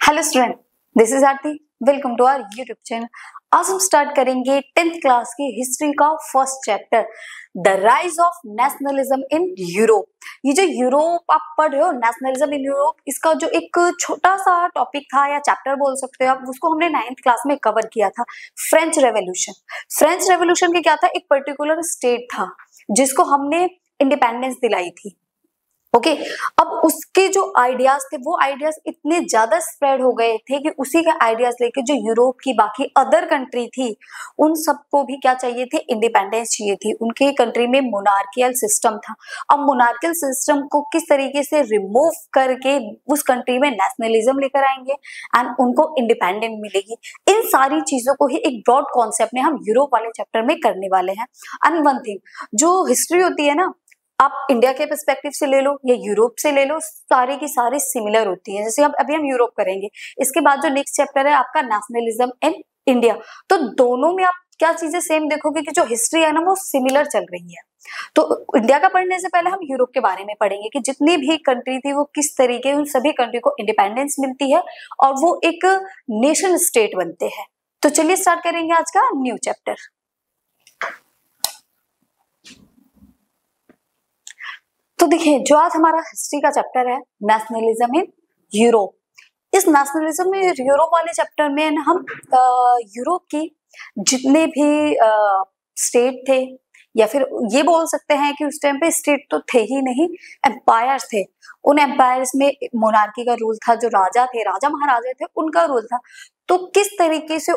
Hello student, this is Aarti. Welcome to our YouTube channel. आज हम start करेंगे 10th class की हिस्ट्री का first chapter, the rise of nationalism in Europe. ये जो यूरोप आप पढ़ रहे हो, नेशनलिज्म इन यूरोप, इसका जो एक छोटा सा टॉपिक था या चैप्टर बोल सकते हो आप, उसको हमने 9th क्लास में कवर किया था। French revolution. फ्रेंच रेवोल्यूशन के क्या था, एक पर्टिकुलर स्टेट था जिसको हमने इंडिपेंडेंस दिलाई थी। ओके अब उसके जो आइडियाज थे वो आइडियाज इतने ज्यादा स्प्रेड हो गए थे कि उसी के आइडियाज लेके जो यूरोप की बाकी अदर कंट्री थी उन सबको भी क्या चाहिए थे, इंडिपेंडेंस चाहिए थी। उनके कंट्री में मोनार्कियल सिस्टम था। अब मोनार्कियल सिस्टम को किस तरीके से रिमूव करके उस कंट्री में नेशनलिज्म लेकर आएंगे एंड उनको इंडिपेंडेंट मिलेगी, इन सारी चीजों को ही एक ब्रॉड कॉन्सेप्ट में हम यूरोप वाले चैप्टर में करने वाले हैं। एंड वन थिंग, जो हिस्ट्री होती है ना, आप इंडिया के पर्सपेक्टिव से ले लो या यूरोप से ले लो, सारी की सारी सिमिलर होती है। जैसे अभी हम यूरोप करेंगे, इसके बाद जो नेक्स्ट चैप्टर है आपका नेशनलिज्म इन इंडिया, तो दोनों में आप क्या चीजें सेम देखोगे कि जो हिस्ट्री है ना वो सिमिलर चल रही है। तो इंडिया का पढ़ने से पहले हम यूरोप के बारे में पढ़ेंगे कि जितनी भी कंट्री थी वो किस तरीके उन सभी कंट्री को इंडिपेंडेंस मिलती है और वो एक नेशन स्टेट बनते हैं। तो चलिए स्टार्ट करेंगे आज का न्यू चैप्टर। तो देखिए, जो आज हमारा हिस्ट्री का चैप्टर है नेशनलिज्म इन यूरोप, इस नेशनलिज्म में यूरोप वाले चैप्टर में हम यूरोप की जितने भी स्टेट थे, या फिर ये बोल सकते हैं कि उस टाइम पे स्टेट तो थे ही नहीं, एम्पायर्स थे। उन एम्पायर्स में मोनार्की का रूल था, जो राजा थे, राजा महाराजा थे, उनका रूल था। तो किस तरीके से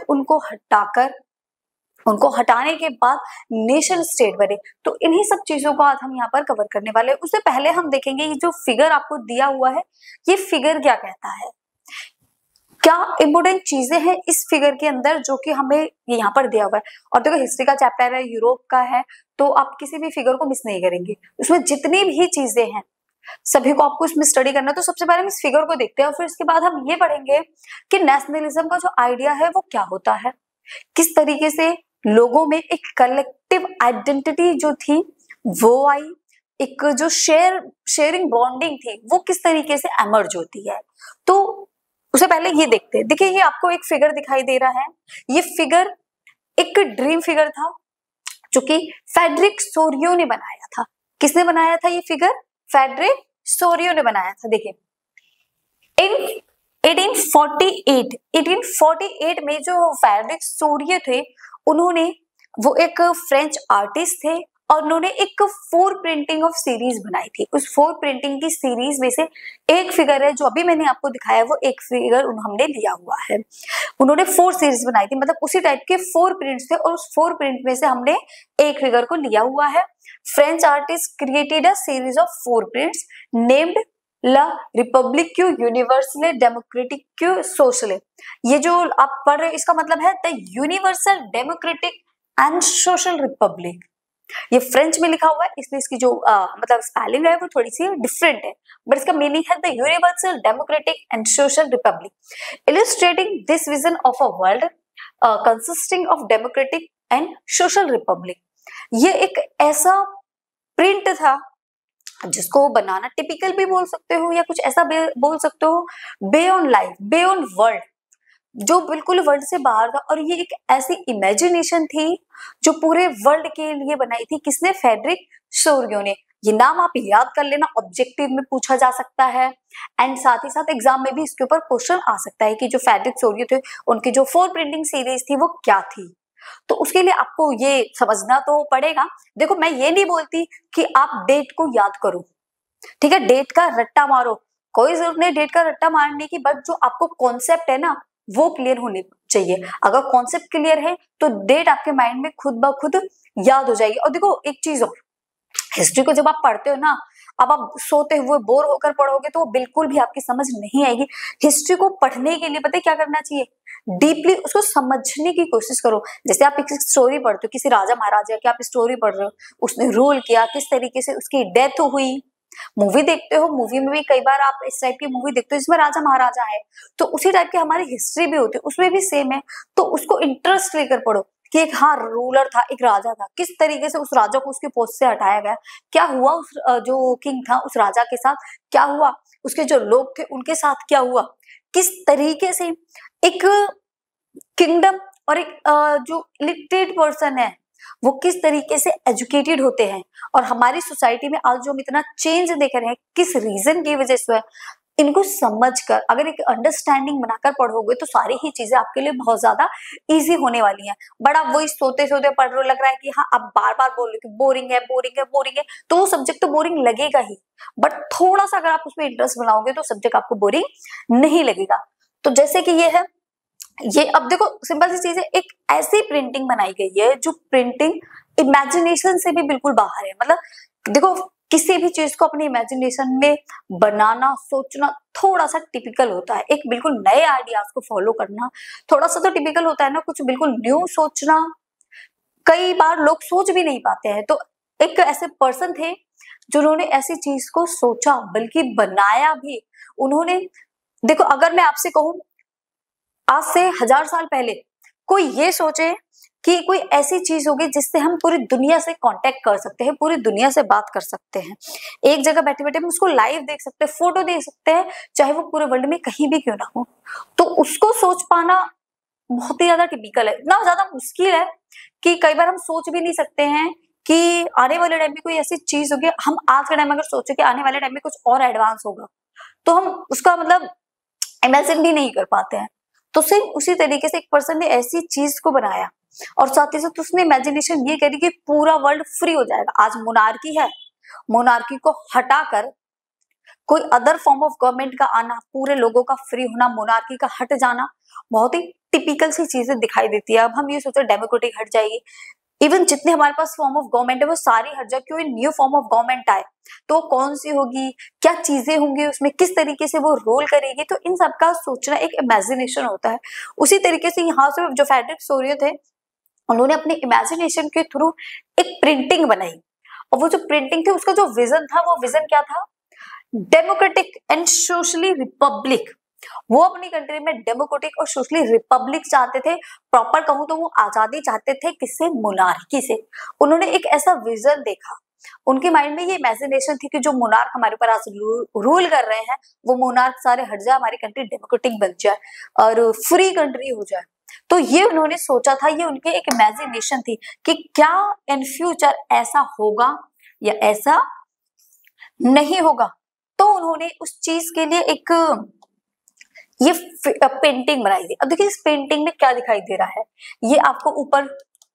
उनको हटाने के बाद नेशन स्टेट बने, तो इन्हीं सब चीजों को आज हम यहाँ पर कवर करने वाले हैं। उससे पहले हम देखेंगे ये जो फिगर आपको दिया हुआ है, ये फिगर क्या कहता है, क्या इंपोर्टेंट चीजें हैं इस फिगर के अंदर जो कि हमें यहाँ पर दिया हुआ है। और देखो, हिस्ट्री का चैप्टर है, यूरोप का है, तो आप किसी भी फिगर को मिस नहीं करेंगे। उसमें जितनी भी चीजें हैं सभी को आपको इसमें स्टडी करना है। तो सबसे पहले हम इस फिगर को देखते हैं और फिर इसके बाद हम ये पढ़ेंगे कि नेशनलिज्म का जो आइडिया है वो क्या होता है, किस तरीके से लोगों में एक कलेक्टिव आइडेंटिटी जो थी वो आई, एक जो शेयरिंग बॉन्डिंग थी वो किस तरीके से एमर्ज होती है। तो उससे पहले ये देखते हैं। देखिए, ये आपको एक फिगर दिखाई दे रहा है। ये फिगर एक ड्रीम फिगर था जो कि फेडरिक सोरियो ने बनाया था। किसने बनाया था ये फिगर? फेडरिक सोरियो ने बनाया था। देखिए, इन 1848 में जो फेडरिक सोरियो थे, उन्होंने, वो एक फ्रेंच आर्टिस्ट थे और उन्होंने एक 4 प्रिंटिंग ऑफ सीरीज बनाई थी। उस 4 प्रिंटिंग की सीरीज में से एक फिगर है जो अभी मैंने आपको दिखाया, वो एक फिगर हमने लिया हुआ है। उन्होंने 4 सीरीज बनाई थी, मतलब उसी टाइप के 4 प्रिंट्स थे और उस 4 प्रिंट में से हमने एक फिगर को लिया हुआ है। French artist created a series of 4 prints named la Republique universelle democratique sociale. ये जो आप पढ़ रहे हो इसका मतलब है the universal democratic and social republic. ये फ्रेंच में लिखा हुआ है, इसलिए इसकी जो मतलब स्पेलिंग है वो थोड़ी सी डिफरेंट है, बट इसका मीनिंग है the universal democratic and social Republic illustrating this vision of a world consisting of democratic and social republic. ये एक ऐसा प्रिंट था जिसको बनाना टिपिकल भी बोल सकते हो या कुछ ऐसा बोल सकते हो, बियॉन्ड लाइफ, बियॉन्ड वर्ल्ड, जो बिल्कुल वर्ल्ड से बाहर था। और ये एक ऐसी इमेजिनेशन थी जो पूरे वर्ल्ड के लिए बनाई थी। किसने? फेडरिक सोरियो ने। ये नाम आप याद कर लेना, ऑब्जेक्टिव में पूछा जा सकता है एंड साथ ही साथ एग्जाम में भी इसके ऊपर क्वेश्चन आ सकता है कि जो फेडरिक सोरियो थे उनकी जो 4 प्रिंटिंग सीरीज थी वो क्या थी। तो उसके लिए आपको ये समझना तो पड़ेगा। देखो, मैं ये नहीं बोलती कि आप डेट को याद करो, ठीक है, डेट का रट्टा मारो, कोई जरूरत नहीं डेट का रट्टा मारने की, बट जो आपको कॉन्सेप्ट है ना वो क्लियर होने चाहिए। अगर कॉन्सेप्ट क्लियर है तो डेट आपके माइंड में खुद ब खुद याद हो जाएगी। और देखो एक चीज और, हिस्ट्री को जब आप पढ़ते हो ना, अब आप सोते हुए बोर होकर पढ़ोगे तो बिल्कुल भी आपकी समझ नहीं आएगी। हिस्ट्री को पढ़ने के लिए पता है क्या करना चाहिए? डीपली उसको समझने की कोशिश करो। जैसे आप एक स्टोरी पढ़ते हो, किसी राजा महाराजा की आप स्टोरी पढ़ रहे हो, उसने रूल किया, किस तरीके से उसकी डेथ हुई। मूवी देखते हो, मूवी में भी कई बार आप इस टाइप की मूवी देखते हो जिसमें राजा महाराजा है, तो उसी टाइप की हमारी हिस्ट्री भी होती है, उसमें भी सेम है। तो उसको इंटरेस्ट लेकर पढ़ो कि एक हाँ रूलर था, एक राजा था, किस तरीके से उस राजा को उसके पोस्ट से हटाया गया, क्या हुआ उस जो किंग था उस राजा के साथ, क्या हुआ उसके जो लोग थे उनके साथ क्या हुआ, किस तरीके से एक किंगडम और एक जो इलिटरेट पर्सन है वो किस तरीके से एजुकेटेड होते हैं, और हमारी सोसाइटी में आज जो हम इतना चेंज देख रहे हैं किस रीजन की वजह से है, इनको समझकर अगर एक अंडरस्टैंडिंग बनाकर पढ़ोगे तो सारी ही चीजें आपके लिए बहुत ज्यादा इजी होने वाली हैं। बट आप वही सोते सोते पढ़ रहे हो, लग रहा है कि हाँ आप बार बार बोल रहे हो कि बोरिंग है बोरिंग है बोरिंग है, तो वो सब्जेक्ट तो बोरिंग लगेगा ही, बट थोड़ा सा अगर आप उसमें इंटरेस्ट बनाओगे तो सब्जेक्ट आपको बोरिंग नहीं लगेगा। तो जैसे कि ये है, ये अब देखो सिंपल सी चीज है, एक ऐसी प्रिंटिंग बनाई गई है जो प्रिंटिंग इमेजिनेशन से भी बिल्कुल बाहर है। मतलब देखो किसी भी चीज को अपनी इमेजिनेशन में बनाना सोचना थोड़ा सा टिपिकल होता है, एक बिल्कुल नए आइडियाज को फॉलो करना थोड़ा सा तो टिपिकल होता है ना, कुछ बिल्कुल न्यू सोचना कई बार लोग सोच भी नहीं पाते हैं। तो एक ऐसे पर्सन थे जिन्होंने ऐसी चीज को सोचा बल्कि बनाया भी। उन्होंने देखो अगर मैं आपसे कहूं आज से 1000 साल पहले कोई ये सोचे कि कोई ऐसी चीज होगी जिससे हम पूरी दुनिया से कांटेक्ट कर सकते हैं, पूरी दुनिया से बात कर सकते हैं, एक जगह बैठे बैठे हम उसको लाइव देख सकते हैं, फोटो देख सकते हैं, चाहे वो पूरे वर्ल्ड में कहीं भी क्यों ना हो, तो उसको सोच पाना बहुत ही ज्यादा टिपिकल है। इतना ज्यादा मुश्किल है कि कई बार हम सोच भी नहीं सकते हैं कि आने वाले टाइम में कोई ऐसी चीज होगी। हम आज के टाइम में अगर सोचे कि आने वाले टाइम में कुछ और एडवांस होगा तो हम उसका मतलब इमेजिन भी नहीं कर पाते हैं। तो सेम उसी तरीके से एक पर्सन ने ऐसी चीज को बनाया और साथ ही साथ उसने इमेजिनेशन ये करी कि पूरा वर्ल्ड फ्री हो जाएगा। आज मोनार्की है, मोनार्की को हटाकर कोई अदर फॉर्म ऑफ गवर्नमेंट का आना, पूरे लोगों का फ्री होना, मोनार्की का हट जाना बहुत ही टिपिकल सी चीजें दिखाई देती है। अब हम ये सोचते हैं डेमोक्रेटिक हट जाएगी, इवन जितने हमारे पास फॉर्म ऑफ गवर्नमेंट है वो सारी हट जाए, क्यों न्यू फॉर्म ऑफ गवर्नमेंट आए तो कौन सी होगी, क्या चीजें होंगी उसमें, किस तरीके से वो रोल करेगी, तो इन सब का सोचना एक इमेजिनेशन होता है। उसी तरीके से यहाँ से जो फ्रेडरिक सोरियो थे उन्होंने अपने इमेजिनेशन के थ्रू एक प्रिंटिंग बनाई, और वो जो प्रिंटिंग थी उसका जो विजन था वो विजन क्या था, डेमोक्रेटिक एंड सोशली रिपब्लिक। वो अपनी कंट्री में डेमोक्रेटिक और सोशली रिपब्लिक चाहते थे, प्रॉपर कहूं तो वो आजादी चाहते थे किससे, मोनार्की से। उन्होंने एक ऐसा विजन देखा, उनके माइंड में ये इमेजिनेशन थी कि जो मोनार्क हमारे ऊपर आज रूल कर रहे हैं वो मोनार्क सारे हट जाए, हमारी कंट्री डेमोक्रेटिक बन जाए और फ्री कंट्री हो जाए। तो ये उन्होंने सोचा था, ये उनके एक इमेजिनेशन थी कि क्या इन फ्यूचर ऐसा होगा या ऐसा नहीं होगा। तो उन्होंने उस चीज के लिए एक ये पेंटिंग बनाई थी। अब देखिए इस पेंटिंग में क्या दिखाई दे रहा है, ये आपको ऊपर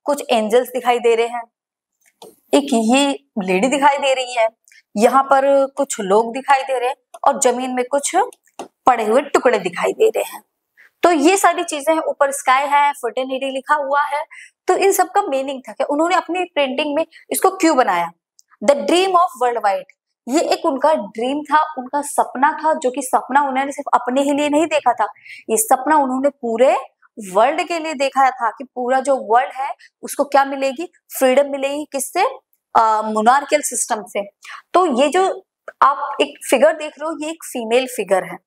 कुछ एंजल्स दिखाई दे रहे हैं, एक ये लेडी दिखाई दे रही है, यहाँ पर कुछ लोग दिखाई दे रहे हैं और जमीन में कुछ पड़े हुए टुकड़े दिखाई दे रहे हैं। तो ये सारी चीजें हैं, ऊपर स्काई है, फर्टिलिटी लिखा हुआ है। तो इन सब का मीनिंग था कि उन्होंने अपनी पेंटिंग में इसको क्यों बनाया, the dream of world wide. ये एक उनका ड्रीम था, उनका सपना था, जो कि सपना उन्होंने सिर्फ अपने ही लिए नहीं देखा था, ये सपना उन्होंने पूरे वर्ल्ड के लिए देखा था कि पूरा जो वर्ल्ड है उसको क्या मिलेगी, फ्रीडम मिलेगी, किससे, मोनार्कियल सिस्टम से। तो ये जो आप एक फिगर देख रहे हो ये एक फीमेल फिगर है।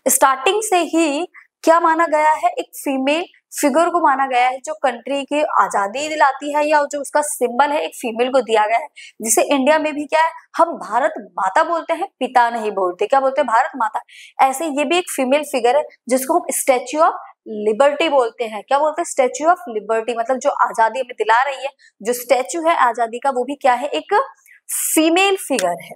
स्टार्टिंग से ही क्या माना गया है, एक फीमेल फिगर को माना गया है जो कंट्री की आजादी दिलाती है, या जो उसका सिंबल है एक फीमेल को दिया गया है। जिसे इंडिया में भी क्या है, हम भारत माता बोलते हैं, पिता नहीं बोलते, क्या बोलते हैं, भारत माता। ऐसे ये भी एक फीमेल फिगर है जिसको हम स्टैच्यू ऑफ लिबर्टी बोलते हैं। क्या बोलते हैं, स्टैच्यू ऑफ लिबर्टी, मतलब जो आजादी हमें दिला रही है, जो स्टैच्यू है आजादी का, वो भी क्या है, एक फीमेल फिगर है।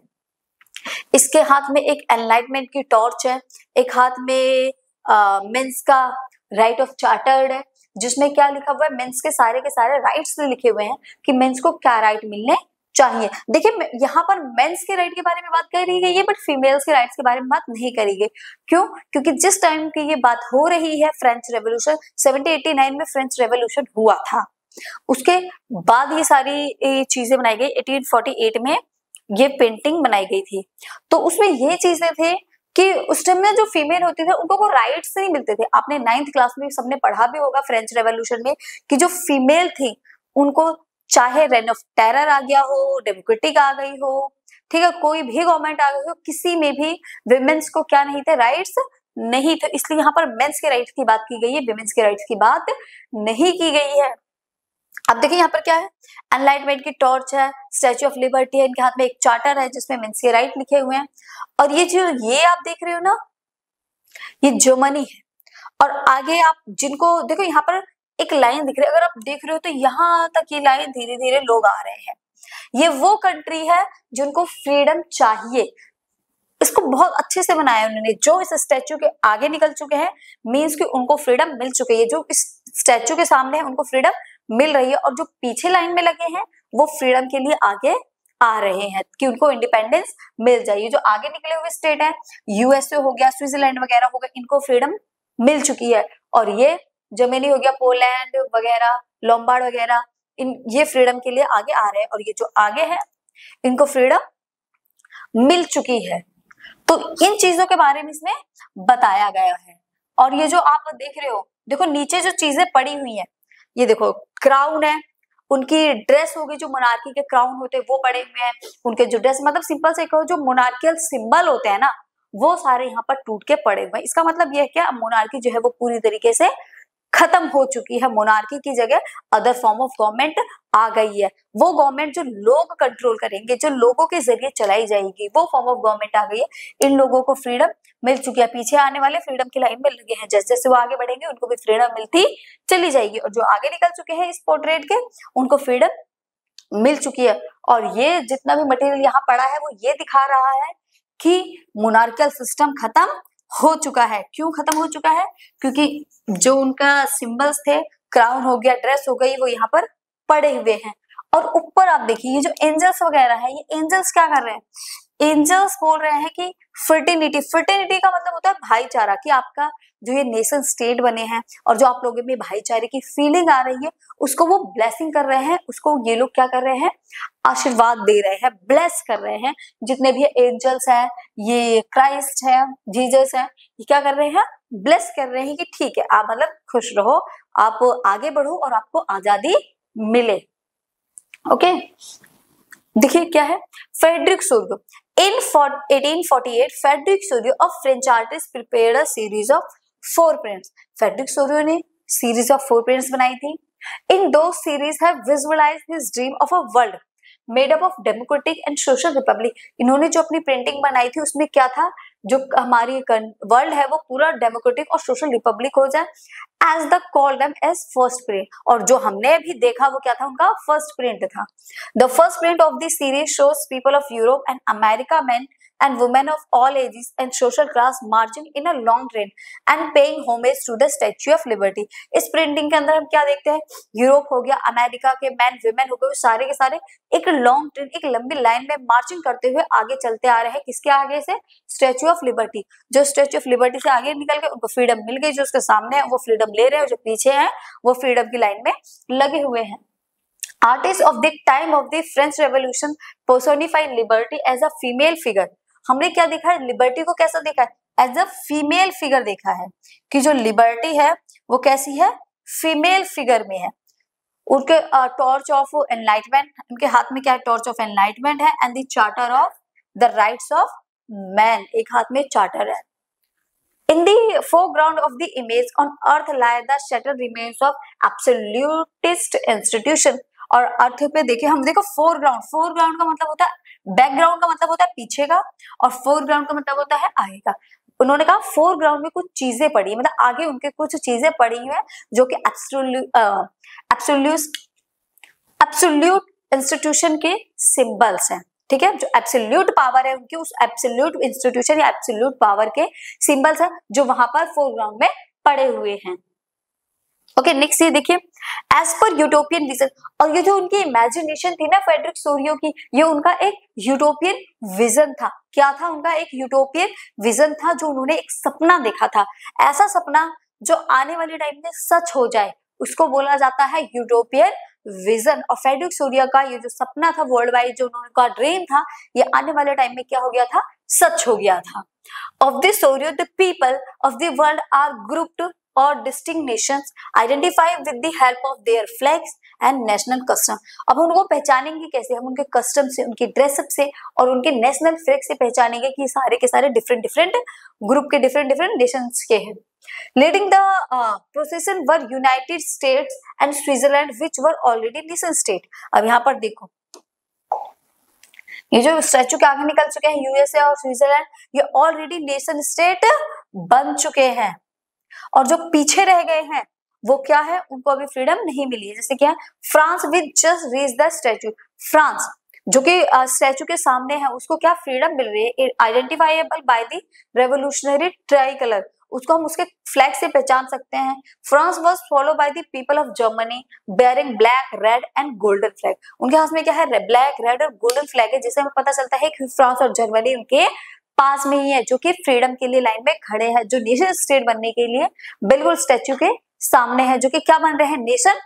इसके हाथ में एक एनलाइटमेंट की टॉर्च है, एक हाथ में मेंस का राइट ऑफ चार्टर्ड है, जिसमें क्या लिखा हुआ है, मेंस के सारे राइट्स लिखे हुए हैं कि मेंस को क्या राइट मिलने चाहिए। देखिए यहाँ पर मेंस के राइट के बारे में बात करी गई है, बट फीमेल्स के राइट्स के बारे में बात नहीं करी गई। क्यों, क्योंकि जिस टाइम की ये बात हो रही है, फ्रेंच रेवोल्यूशन 1789 में फ्रेंच रेवोल्यूशन हुआ था, उसके बाद ये सारी चीजें बनाई गई। 1848 में ये पेंटिंग बनाई गई थी। तो उसमें ये चीजें थे कि उस टाइम में जो फीमेल होती थे उनको को राइट्स नहीं मिलते थे। आपने 9th क्लास में सबने पढ़ा भी होगा फ्रेंच रेवोल्यूशन में कि जो फीमेल थी उनको चाहे रेन ऑफ टेरर आ गया हो, डेमोक्रेटिक आ गई हो, ठीक है, कोई भी गवर्नमेंट आ गई हो, किसी में भी विमेन्स को क्या नहीं थे, राइट्स नहीं थे। इसलिए यहाँ पर मेंस के राइट्स की बात की गई है, विमेन्स के राइट्स की बात नहीं की गई है। अब देखिए यहाँ पर क्या है, एनलाइटमेंट की टॉर्च है, स्टैच्यू ऑफ लिबर्टी है, इनके हाथ में एक चार्टर है जिसमें मेंस के राइट लिखे हुए हैं। और ये जो ये आप देख रहे हो ना, ये जर्मनी है। और आगे आप जिनको देखो यहाँ पर एक लाइन दिख रही है, अगर आप देख रहे हो तो यहाँ तक ये लाइन धीरे धीरे लोग आ रहे हैं। ये वो कंट्री है जिनको फ्रीडम चाहिए। इसको बहुत अच्छे से बनाया उन्होंने। जो इस स्टैचू के आगे निकल चुके हैं मीन्स कि उनको फ्रीडम मिल चुकी है। जो इस स्टैचू के सामने है उनको फ्रीडम मिल रही है, और जो पीछे लाइन में लगे हैं वो फ्रीडम के लिए आगे आ रहे हैं कि उनको इंडिपेंडेंस मिल जाए। जो आगे निकले हुए स्टेट है, यूएसए हो गया, स्विट्जरलैंड वगैरह हो गया, इनको फ्रीडम मिल चुकी है। और ये जर्मनी हो गया, पोलैंड वगैरह, लोम्बार्ड वगैरह, ये फ्रीडम के लिए आगे आ रहे हैं। और ये जो आगे है इनको फ्रीडम मिल चुकी है। तो इन चीजों के बारे में इसमें बताया गया है। और ये जो आप देख रहे हो, देखो नीचे जो चीजें पड़ी हुई है, ये देखो क्राउन है, उनकी ड्रेस हो गई, जो मोनार्की के क्राउन होते हैं वो पड़े हुए हैं। उनके जो ड्रेस, मतलब सिंपल से कहो जो मोनार्कियल सिंबल होते हैं ना, वो सारे यहाँ पर टूट के पड़े हुए हैं। इसका मतलब ये है क्या, मोनार्की जो है वो पूरी तरीके से खत्म हो चुकी है। मोनार्की की जगह अदर फॉर्म ऑफ गवर्नमेंट आ गई है। वो गवर्नमेंट जो लोग कंट्रोल करेंगे, जो लोगों के जरिए चलाई जाएगी, वो फॉर्म ऑफ गवर्नमेंट आ गई है। इन लोगों को फ्रीडम मिल चुकी है। पीछे आने वाले फ्रीडम की लाइन में लगे हैं, जैसे जैसे वो आगे बढ़ेंगे उनको भी फ्रीडम मिलती चली जाएगी। और जो आगे निकल चुके हैं इस पोर्ट्रेट के, उनको फ्रीडम मिल चुकी है। और ये जितना भी मटेरियल यहाँ पड़ा है वो ये दिखा रहा है कि मोनार्कियल सिस्टम खत्म हो चुका है। क्यों खत्म हो चुका है? क्योंकि जो उनका सिंबल्स थे, क्राउन हो गया, ड्रेस हो गई, वो यहाँ पर पड़े हुए हैं। और ऊपर आप देखिए ये जो एंजल्स वगैरह है, ये एंजल्स क्या कर रहे हैं? एंजल्स बोल रहे हैं कि फर्टिनिटी, फर्टिनिटी का मतलब होता है भाईचारा, कि आपका जो ये नेशन स्टेट बने हैं और जो आप लोगों में भाईचारे की फीलिंग आ रही है, उसको वो ब्लेसिंग कर रहे हैं, उसको ये लोग क्या कर रहे हैं? आशीर्वाद दे रहे हैं, ब्लेस कर रहे हैं। जितने भी एंजल्स हैं, ये क्राइस्ट है, जीसस है, ये क्या कर रहे हैं? ब्लेस कर रहे हैं कि ठीक है, आप मतलब खुश रहो, आप आगे बढ़ो और आपको आजादी मिले। ओके, देखिए क्या है, Frederick Sorio in 1848 Frederick Sorio a French artist prepared a series of 4 prints। Frederick Sorio ने सीरीज ऑफ 4 prints बनाई थी। इन दो series have visualised his dream of a world made up of democratic and social Republic. इन्होंने जो अपनी painting बनाई थी उसमें क्या था, जो हमारी वर्ल्ड है वो पूरा डेमोक्रेटिक और सोशल रिपब्लिक हो जाए, as the call them as first print. और जो हमने अभी देखा वो क्या था, उनका फर्स्ट प्रिंट था। The first print of this series shows people of Europe and America, men and women of all ages and social class marching in a long train and paying homage to the Statue of Liberty। इस printing के अंदर हम क्या देखते हैं, Europe हो गया, America के मैन विमेन हो गए, सारे के सारे एक लॉन्ग ट्रेन, एक लंबी लाइन में मार्चिंग करते हुए आगे चलते आ रहे हैं। किसके आगे से? Statue of liberty. जो स्टैच्यू ऑफ लिबर्टी से आगे निकल गए उनको फ्रीडम मिल गई, जो उसके सामने है वो फ्रीडम ले रहे हैं, जो पीछे है वो फ्रीडम की लाइन में लगे हुए हैं। Artists of the time of the French Revolution personify liberty as a female figure। हमने क्या देखा है, लिबर्टी को कैसा देखा है? एज अ फीमेल फिगर देखा है, कि जो लिबर्टी है वो कैसी है? फीमेल फिगर में है। उनके टॉर्च ऑफ एनलाइटमेंट, उनके हाथ में क्या है? टॉर्च ऑफ एनलाइटमेंट है। And the charter of the rights of man, एक हाथ में चार्टर है। In the foreground of the image on earth lie the shattered remains of absolutist institution। और अर्थ पे देखिए, हम देखो फोरग्राउंड, फोरग्राउंड का मतलब होता है बैकग्राउंड, का मतलब होता है पीछे का, और फोरग्राउंड का मतलब होता है आगे का। उन्होंने कहा फोरग्राउंड में कुछ चीजें पड़ी है, मतलब आगे उनके कुछ चीजें पड़ी हुई है जो कि एब्सोल्यूट इंस्टीट्यूशन के सिंबल्स हैं। ठीक है, जो एब्सोल्यूट पावर है उनकी, उस एब्सोल्यूट इंस्टीट्यूशन या एब्सोल्यूट पावर के सिंबल्स हैं जो वहां पर फोरग्राउंड में पड़े हुए हैं। ओके, नेक्स्ट ये देखिए, एज पर यूटोपियन विजन। और ये जो उनकी इमेजिनेशन थी ना फ्रेडरिक सोरियो की, ये उनका एक यूटोपियन विजन था। क्या था? उनका एक यूटोपियन विजन था, जो उन्होंने एक सपना देखा था। ऐसा सपना जो आने वाले टाइम में सच हो जाए, उसको बोला जाता है यूटोपियन विजन। और फ्रेडरिक सोरियो का ये जो सपना था वर्ल्ड वाइड, जो उनका ड्रीम था, ये आने वाले टाइम में क्या हो गया था? सच हो गया था। Of this Sorrieu the people of the world are grouped और distinct nations identify with the help of their flags and national custom. अब उनको पहचानेंगे कैसे? हम उनके कस्टम से, उनकी ड्रेसअप से और उनके नेशनल फ्लैग से पहचानेंगे कि सारे के सारे डिफरेंट डिफरेंट ग्रुप के, डिफरेंट डिफरेंट नेशंस के हैं। Leading the procession were United States and Switzerland, which were already nation state। अब यहाँ पर देखो, ये जो स्टैचू के आगे निकल चुके हैं यूएसए और स्विट्जरलैंड, ये ऑलरेडी नेशन स्टेट बन चुके हैं, और जो पीछे रह गए हैं वो क्या है, उनको अभी फ्रीडम नहीं मिली है। जैसे क्या है, France which just raise the statue, France जो कि स्टैचू के सामने है उसको क्या फ्रीडम मिल रही है, identifiable bye the revolutionary try colour, उसको हम उसके फ्लैग से पहचान सकते हैं। France was follow by the people of Germany bearing black red and golden flag, उनके हाथ में क्या है, ब्लैक रेड और गोल्डन फ्लैग है, जिससे हमें पता चलता है कि फ्रांस और जर्मनी उनके पास में ही है, जो कि फ्रीडम के लिए लाइन में खड़े हैं, जो नेशन स्टेट बनने के लिए बिल्कुल स्टैच्यू के सामने है, जो कि क्या बन रहे हैं, नेशन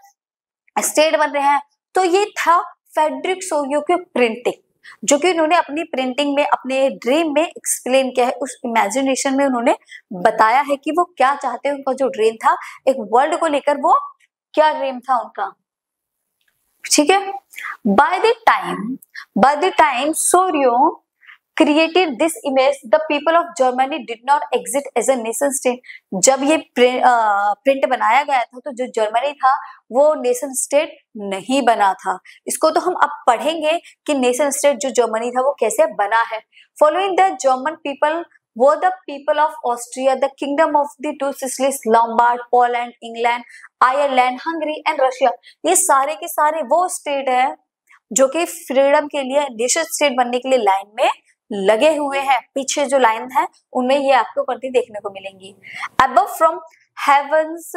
स्टेट बन रहे हैं। तो ये था फ्रेडरिक सोगियो की प्रिंटिंग, जो कि उन्होंने अपनी प्रिंटिंग में अपने ड्रीम में एक्सप्लेन किया है, उस इमेजिनेशन में उन्होंने बताया है कि वो क्या चाहते हैं, उनका जो ड्रीम था एक वर्ल्ड को लेकर, वो क्या ड्रीम था उनका, ठीक है। By the time Sorio created this image, the people of Germany did not exist as a nation state। जब ये प्रिंट बनाया गया था तो जो जर्मनी था वो नेशन स्टेट नहीं बना था। इसको तो हम अब पढ़ेंगे कि नेशन स्टेट जो जर्मनी था वो कैसे बना है। Following the German people were the people of Austria, the kingdom of the two Sicilies, Lombard, Poland, England, Ireland, Hungary and Russia। ये सारे के सारे वो स्टेट है जो कि फ्रीडम के लिए, नेशन स्टेट बनने के लिए लाइन में लगे हुए हैं। पीछे जो लाइन है उनमें ये आपको कंट्री देखने को मिलेंगी। Above from heavens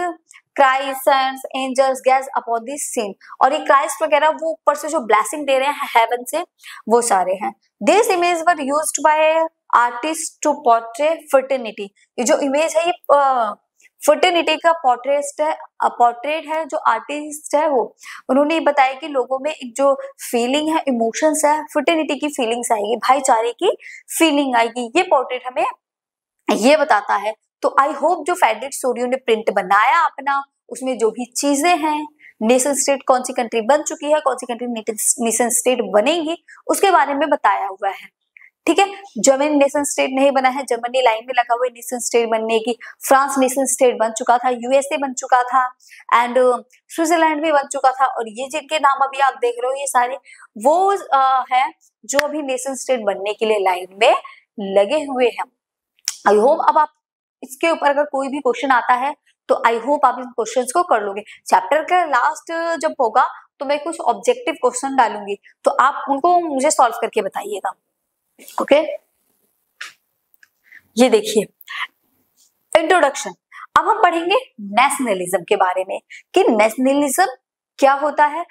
Christ angels gaze upon this scene, और ये क्राइस्ट वगैरह वो ऊपर से जो ब्लेसिंग दे रहे हैं हेवन से, वो सारे हैं। This image were used by artist to portray fraternity, ये जो इमेज है ये फर्टिनिटी का पोर्ट्रेट है, जो आर्टिस्ट है वो उन्होंने बताया कि लोगों में एक जो फीलिंग है, इमोशंस है, फर्टिनिटी की फीलिंग्स आएगी, भाईचारे की फीलिंग आएगी, ये पोर्ट्रेट हमें ये बताता है। तो आई होप जो फ्रेडरिक सोरियो ने प्रिंट बनाया अपना, उसमें जो भी चीजें हैं, नेशन स्टेट कौन सी कंट्री बन चुकी है, कौन सी कंट्री नेशन स्टेट बनेगी, उसके बारे में बताया हुआ है, ठीक है। जर्मनी नेशन स्टेट नहीं बना है, जर्मनी लाइन में लगा हुआ है नेशन स्टेट बनने की। फ्रांस नेशन स्टेट बन चुका था, यूएसए बन चुका था एंड स्विट्जरलैंड भी बन चुका था, और ये जिनके नाम अभी आप देख रहे हो ये सारे वो है जो अभी नेशन स्टेट बनने के लिए लाइन में लगे हुए हैं। आई होप अब आप इसके ऊपर अगर कोई भी क्वेश्चन आता है तो आई होप आप इन क्वेश्चंस को कर लोगे। चैप्टर का लास्ट जब होगा तो मैं कुछ ऑब्जेक्टिव क्वेश्चन डालूंगी, तो आप उनको मुझे सॉल्व करके बताइएगा, ओके। ये देखिए इंट्रोडक्शन। अब हम पढ़ेंगे नेशनलिज्म के बारे में कि नेशनलिज्म क्या होता है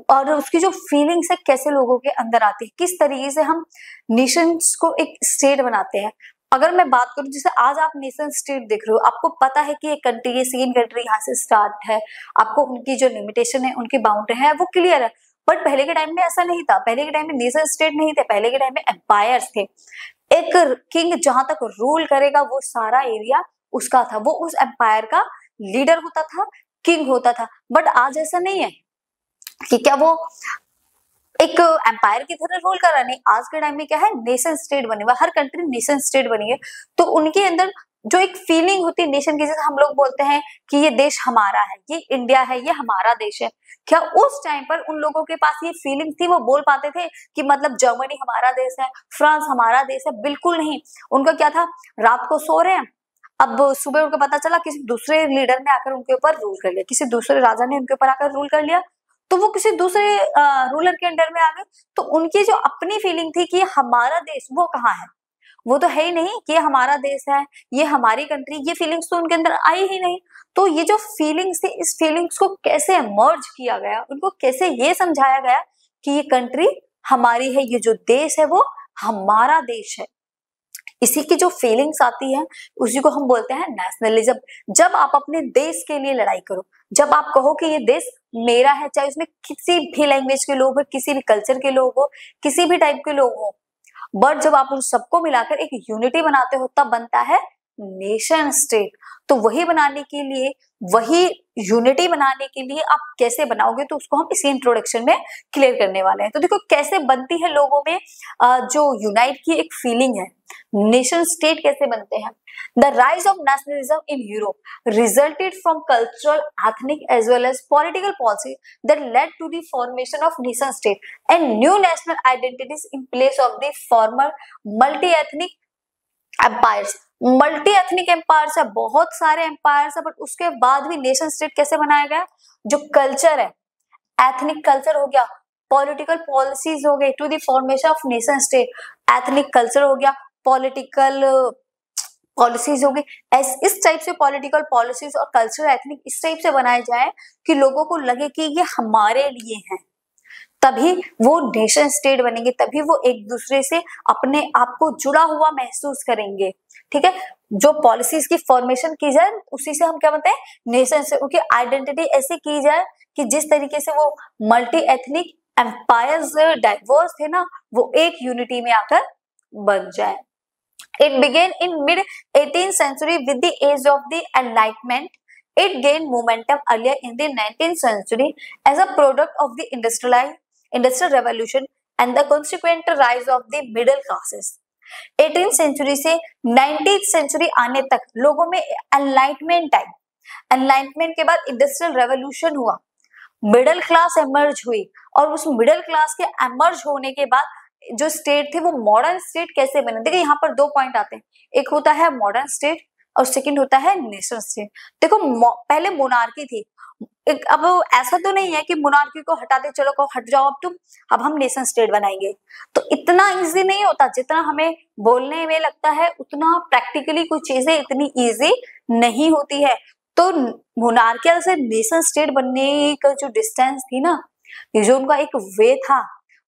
और उसकी जो फीलिंग्स है कैसे लोगों के अंदर आती है, किस तरीके से हम नेशंस को एक स्टेट बनाते हैं। अगर मैं बात करूं, जैसे आज आप नेशन स्टेट देख रहे हो, आपको पता है कि एक कंट्री, ये सेम कंट्री यहाँ से स्टार्ट है, आपको उनकी जो लिमिटेशन है, उनकी बाउंड्री है वो क्लियर है। बट पहले के टाइम में ऐसा नहीं था, पहले के टाइम में नेशन स्टेट नहीं थे, पहले के टाइम में एम्पायर्स थे। एक किंग जहां तक रूल करेगा वो सारा एरिया उसका था, वो उस एम्पायर का लीडर होता था, किंग होता था। बट आज ऐसा नहीं है कि क्या वो एक एम्पायर की तरह रूल कर रहा, नहीं। आज के टाइम में क्या है, नेशन स्टेट बने हुआ, हर कंट्री नेशन स्टेट बनी है, तो उनके अंदर जो एक फीलिंग होती है नेशन की, जैसे हम लोग बोलते हैं कि ये देश हमारा है, ये इंडिया है, ये हमारा देश है, क्या उस टाइम पर उन लोगों के पास ये फीलिंग थी, वो बोल पाते थे कि मतलब जर्मनी हमारा देश है, फ्रांस हमारा देश है? बिल्कुल नहीं। उनका क्या था, रात को सो रहे हैं, अब सुबह उनको पता चला किसी दूसरे लीडर ने आकर उनके ऊपर रूल कर लिया, किसी दूसरे राजा ने उनके ऊपर आकर रूल कर लिया, तो वो किसी दूसरे रूलर के अंडर में आ गए। तो उनकी जो अपनी फीलिंग थी कि हमारा देश, वो कहाँ है, वो तो है ही नहीं कि ये हमारा देश है, ये हमारी कंट्री, ये फीलिंग्स तो उनके अंदर आई ही नहीं। तो ये जो फीलिंग्स थी, इस फीलिंग्स को कैसे मर्ज किया गया, उनको कैसे ये समझाया गया कि ये कंट्री हमारी है, ये जो देश है वो हमारा देश है। इसी की जो फीलिंग्स आती है उसी को हम बोलते हैं नेशनलिज्म। जब आप अपने देश के लिए लड़ाई करो, जब आप कहो कि ये देश मेरा है, चाहे उसमें किसी भी लैंग्वेज के लोग हो, किसी भी कल्चर के लोग हो, किसी भी टाइप के लोग हो, बट जब आप उन सबको मिलाकर एक यूनिटी बनाते हो तब बनता है नेशन स्टेट। तो वही बनाने के लिए, वही यूनिटी बनाने के लिए आप कैसे बनाओगे, तो उसको हम इसी इंट्रोडक्शन में क्लियर करने वाले हैं। तो देखो कैसे बनती है लोगों में जो यूनाइट की एक फीलिंग है, नेशन स्टेट कैसे बनते हैं। The rise of nationalism in Europe resulted from cultural, ethnic as well as political policy that led to the formation of nation state and new national identities in place of the former multi ethnic empires, multi ethnic empires है, बहुत सारे empires है, but उसके बाद भी nation state कैसे बनाया गया? जो कल्चर है, एथनिक कल्चर हो गया, पॉलिटिकल पॉलिसीज हो गई to the formation of nation state, ethnic culture हो गया, पॉलिटिकल पॉलिसीज हो गई, इस टाइप से पॉलिटिकल पॉलिसीज और कल्चर एथनिक इस टाइप से बनाए जाए कि लोगों को लगे कि ये हमारे लिए है, तभी वो नेशन स्टेट बनेंगे, तभी वो एक दूसरे से अपने आप को जुड़ा हुआ महसूस करेंगे। ठीक है, जो पॉलिसीज की फॉर्मेशन की जाए उसी से हम क्या बनते हैं? नेशन से। उनकी आइडेंटिटी ऐसे की जाए कि जिस तरीके से वो मल्टी एथनिक एम्पायर्स डाइवर्स थे ना, वो एक यूनिटी में आकर बन जाए। It began in mid 18th century with the age of the Enlightenment. It gained momentum earlier in the 19th century as a product of the industrial revolution and the consequent rise of the middle classes. 18th century से 19th century आने तक लोगों में enlightenment आई। Enlightenment के बाद industrial revolution हुआ, middle class emerge हुई, और उस मिडिल क्लास के एमर्ज होने के बाद जो स्टेट थे वो मॉडर्न स्टेट कैसे बने? देखिए यहाँ पर दो पॉइंट आते हैं, एक होता है मॉडर्न स्टेट और सेकंड होता है नेशन स्टेट। देखो पहले मोनार्की थी, अब ऐसा तो नहीं है कि मोनार्की को हटा दे, चलो कहो हट जाओ अब तुम, अब हम नेशन स्टेट बनाएंगे, तो इतना इजी नहीं होता। जितना हमें बोलने में लगता है उतना प्रैक्टिकली कुछ चीजें इतनी इजी नहीं होती है। तो मोनार्कियल से नेशन स्टेट बनने का जो डिस्टेंस थी ना, ये जो उनका एक वे था,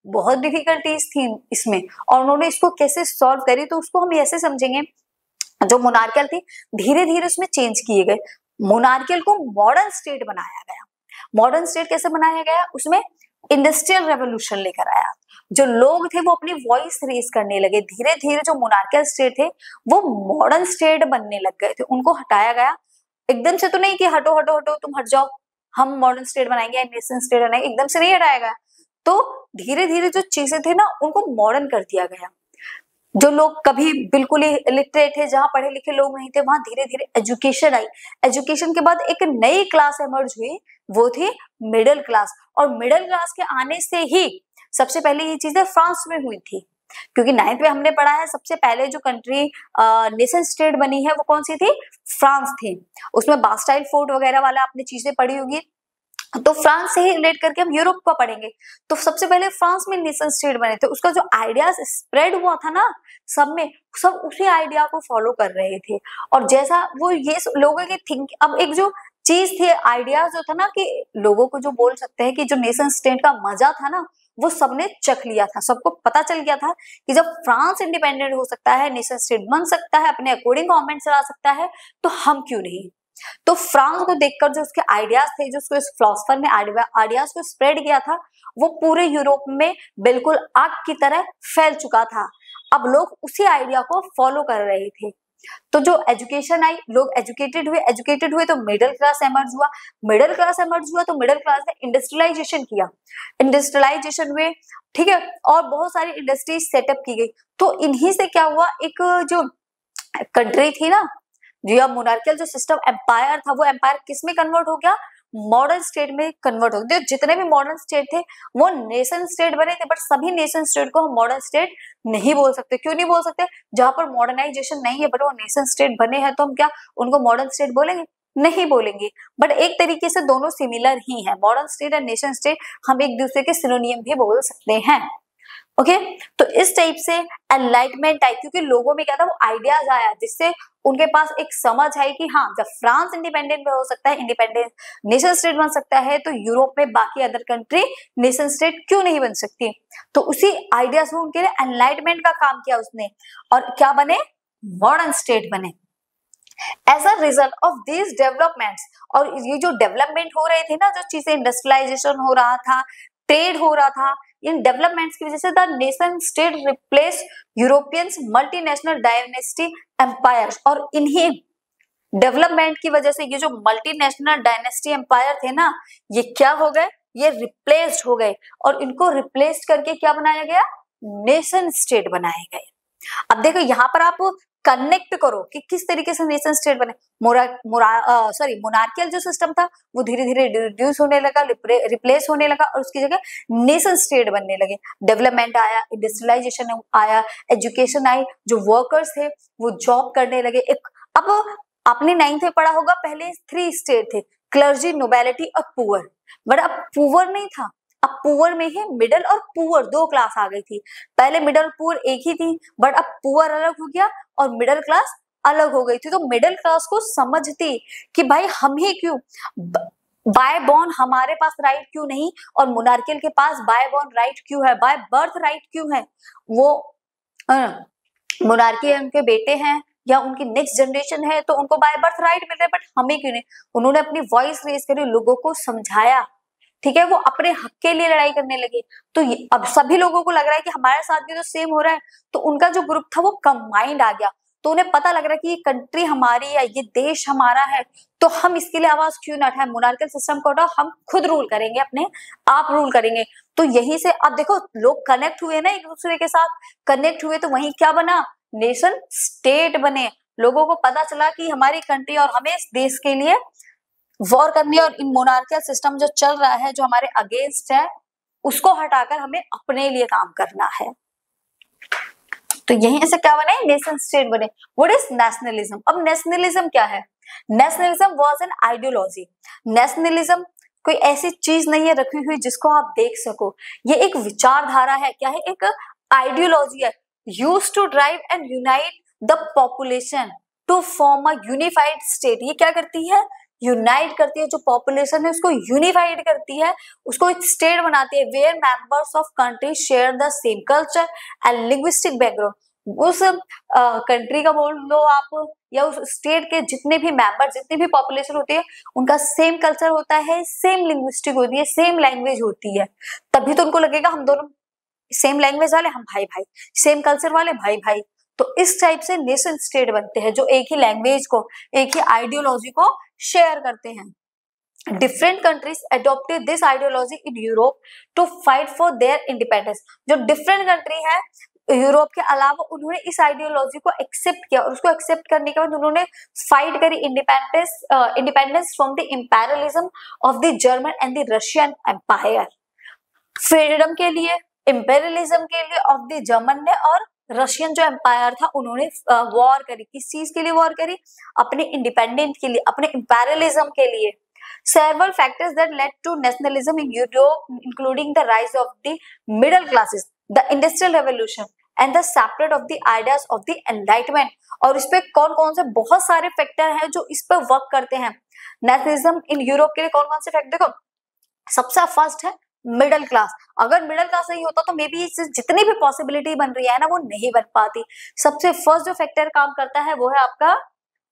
बहुत डिफिकल्टीज थी इसमें, और उन्होंने इसको कैसे सॉल्व करी, तो उसको हम ऐसे समझेंगे, जो मोनार्कियल थी धीरे धीरे उसमें चेंज किए गए, मोनार्कियल को मॉडर्न स्टेट बनाया गया। मॉडर्न स्टेट कैसे बनाया गया? उसमें इंडस्ट्रियल रेवोल्यूशन लेकर आया, जो लोग थे वो अपनी वॉइस रेज करने लगे, धीरे धीरे जो मोनार्कियल स्टेट थे वो मॉडर्न स्टेट बनने लग गए थे, उनको हटाया गया। एकदम से तो नहीं कि हटो हटो हटो तुम हट जाओ, हम मॉडर्न स्टेट बनाएंगे, नेशन स्टेट बनाएंगे, एकदम से नहीं हटाया गया। तो धीरे धीरे जो चीजें थे ना उनको मॉडर्न कर दिया गया। जो लोग कभी बिल्कुल ही इलिटरेट थे, जहां पढ़े लिखे लोग नहीं थे, वहां धीरे धीरे एजुकेशन आई। एजुकेशन के बाद एक नई क्लास एमर्ज हुई, वो थी मिडिल क्लास, और मिडिल क्लास के आने से ही सबसे पहले ये चीजें फ्रांस में हुई थी, क्योंकि 9th में हमने पढ़ा है सबसे पहले जो कंट्री नेशन स्टेट बनी है वो कौन सी थी? फ्रांस थी। उसमें बास्टाइल फोर्ट वगैरह वाला आपने चीजें पढ़ी होगी, तो फ्रांस से ही रिलेट करके हम यूरोप को पढ़ेंगे। तो सबसे पहले फ्रांस में नेशन स्टेट बने थे, उसका जो आइडियाज स्प्रेड हुआ था ना सब में, सब उसी आइडिया को फॉलो कर रहे थे। और जैसा वो ये लोगों के थिंक, अब एक जो चीज थी आइडियाज जो था ना, कि लोगों को जो बोल सकते हैं कि जो नेशन स्टेट का मजा था ना वो सबने चख लिया था, सबको पता चल गया था कि जब फ्रांस इंडिपेंडेंट हो सकता है, नेशन स्टेट बन सकता है, अपने अकॉर्डिंग गवर्नमेंट चला सकता है, तो हम क्यों नहीं। तो फ्रांस को देखकर जो उसके आइडियाज थे, जो उसको इस फिलोसफर ने आइडियाज को स्प्रेड किया था, वो पूरे यूरोप में बिल्कुल आग की तरह फैल चुका था। अब लोग उसी आइडिया को फॉलो कर रहे थे। तो जो एजुकेशन आई, लोग एजुकेटेड हुए तो मिडिल क्लास एमर्ज हुआ, मिडिल क्लास एमर्ज हुआ तो मिडिल क्लास ने इंडस्ट्रियलाइजेशन किया, इंडस्ट्रियलाइजेशन हुए, ठीक है, और बहुत सारी इंडस्ट्रीज सेटअप की गई। तो इन्हीं से क्या हुआ, एक जो कंट्री थी ना, जो मोनार्कियल जो सिस्टम एम्पायर था, वो एम्पायर किस में कन्वर्ट हो गया? मॉडर्न स्टेट में कन्वर्ट हो गया। जितने भी मॉडर्न स्टेट थे वो नेशन स्टेट बने थे, बट सभी नेशन स्टेट को हम मॉडर्न स्टेट नहीं बोल सकते। क्यों नहीं बोल सकते? जहां पर मॉडर्नाइजेशन नहीं है बट वो नेशन स्टेट बने हैं, तो हम क्या उनको मॉडर्न स्टेट बोलेंगे? नहीं बोलेंगे। बट एक तरीके से दोनों सिमिलर ही है, मॉडर्न स्टेट और नेशन स्टेट हम एक दूसरे के सिनोनियम भी बोल सकते हैं। ओके, तो इस टाइप से एनलाइटमेंट आई, क्योंकि लोगों में क्या था, वो आइडियाज आया जिससे उनके पास एक समझ आई कि हाँ, जब फ्रांस इंडिपेंडेंट हो सकता है, इंडिपेंडेंट नेशन स्टेट बन सकता है, तो यूरोप में बाकी अदर कंट्री नेशन स्टेट क्यों नहीं बन सकती। तो उसी आइडियाज में उनके लिए एनलाइटमेंट का काम किया उसने, और क्या बने? मॉडर्न स्टेट बने। As a result of this developments, और ये जो डेवलपमेंट हो रहे थे ना, जो चीजें इंडस्ट्रियलाइजेशन हो रहा था, ट्रेड हो रहा था, इन डेवलपमेंट्स की वजह से the nation state replace Europeans multinational dynasty empires, और इन्हीं डेवलपमेंट की वजह से ये जो मल्टीनेशनल डायनेस्टी एम्पायर थे ना, ये क्या हो गए? ये रिप्लेस्ड हो गए, और इनको रिप्लेस करके क्या बनाया गया? नेशन स्टेट बनाए गए। अब देखो यहाँ पर आप कनेक्ट करो कि किस तरीके से नेशन स्टेट बने। मोनार्कियल जो सिस्टम था वो धीरे धीरे रिड्यूस होने लगा, रिप्लेस होने लगा और उसकी जगह नेशन स्टेट बनने लगे। डेवलपमेंट आया, इंडस्ट्रियलाइजेशन आया, एजुकेशन आई, जो वर्कर्स थे वो जॉब करने लगे। अब आपने 9th में पढ़ा होगा, पहले 3 स्टेट थे, क्लर्जी, नोबेलिटी और पुअर। बट अब पुअर नहीं था, अब पुअर में ही मिडिल और पुअर 2 क्लास आ गई थी। पहले मिडिल और पुअर एक ही थी, बट अब पुअर अलग हो गया और मिडिल क्लास अलग हो गई थी। तो मिडिल क्लास को समझती कि भाई हम ही क्यों, बाय बॉर्न हमारे पास राइट क्यों नहीं और मोनार्कियल के पास बाय बॉर्न राइट क्यों है, बाय बर्थ राइट क्यों है। वो मोनार्की उनके बेटे हैं या उनकी नेक्स्ट जनरेशन है तो उनको बाय बर्थ राइट मिल रहा है, बट हमें क्यों नहीं। उन्होंने अपनी वॉइस रेज करी, लोगों को समझाया, ठीक है, वो अपने हक के लिए लड़ाई करने लगे। तो अब सभी लोगों को लग रहा है कि हमारे साथ भी तो सेम हो रहा है, तो उनका जो ग्रुप था वो कंबाइंड आ गया। तो उन्हें पता लग रहा है कि ये कंट्री हमारी है, ये देश हमारा है, तो हम इसके लिए आवाज क्यों ना उठाएं। मोनार्कियल सिस्टम को हटाओ, हम खुद रूल करेंगे, अपने आप रूल करेंगे। तो यहीं से अब देखो लोग कनेक्ट हुए ना, एक दूसरे के साथ कनेक्ट हुए, तो वहीं क्या बना, नेशन स्टेट बने। लोगों को पता चला कि हमारी कंट्री और हमें इस देश के लिए वॉर करनी है और इन मोनार्कियल सिस्टम जो चल रहा है, जो हमारे अगेंस्ट है, उसको हटाकर हमें अपने लिए काम करना है। तो यहीं से क्या बने, नेशन स्टेट बने। What is nationalism? अब नेशनलिज्म क्या है? Nationalism was an ideology. Nationalism कोई ऐसी चीज नहीं है रखी हुई जिसको आप देख सको, ये एक विचारधारा है। क्या है? एक आइडियोलॉजी है। Used to drive and unite the population to form a unified state. ये क्या करती है? यूनाइट करती है, जो पॉपुलेशन है उसको यूनिफाइड करती है, उसको एक स्टेट बनाती है, where members of country share the same culture and linguistic background. उस कंट्री का बोल लो आप, या उस स्टेट के जितने भी मेंबर, जितनी भी पॉपुलेशन होती है, उनका सेम कल्चर होता है, सेम लिंग्विस्टिक होती है, सेम लैंग्वेज होती है। तभी तो उनको लगेगा हम दोनों सेम लैंग्वेज वाले, हम भाई भाई, सेम कल्चर वाले भाई भाई। तो इस टाइप से नेशन स्टेट बनते हैं, जो एक ही लैंग्वेज को, एक ही आइडियोलॉजी को शेयर करते हैं। Different countries adopted this ideology in Europe to fight for their independence. जो डिफरेंट कंट्री है यूरोप के अलावा, उन्होंने इस आइडियोलॉजी को एक्सेप्ट किया और उसको एक्सेप्ट करने के बाद उन्होंने फाइट करी independence from the imperialism of the German and the Russian empire. Freedom के लिए, इंपेरियलिज्म के लिए ऑफ द जर्मन ने और रशियन जो एम्पायर था उन्होंने वॉर करी। किस चीज के लिए वॉर करी? अपने इंडिपेंडेंट के लिए, अपने इंपेरियलिज्म के लिए। Several factors that led to nationalism in Europe, including the rise of the middle classes, the Industrial Revolution, and the separate of the ideas of the Enlightenment। और इस पे कौन कौन से बहुत सारे फैक्टर हैं जो इस पर वर्क करते हैं। नेशनलिज्म इन यूरोप के लिए कौन कौन से फैक्टर? देखो, सबसे फर्स्ट है मिडिल क्लास। अगर मिडिल क्लास नहीं होता तो मे बी जितनी भी पॉसिबिलिटी बन रही है ना, वो नहीं बन पाती। सबसे फर्स्ट जो फैक्टर काम करता है वो है आपका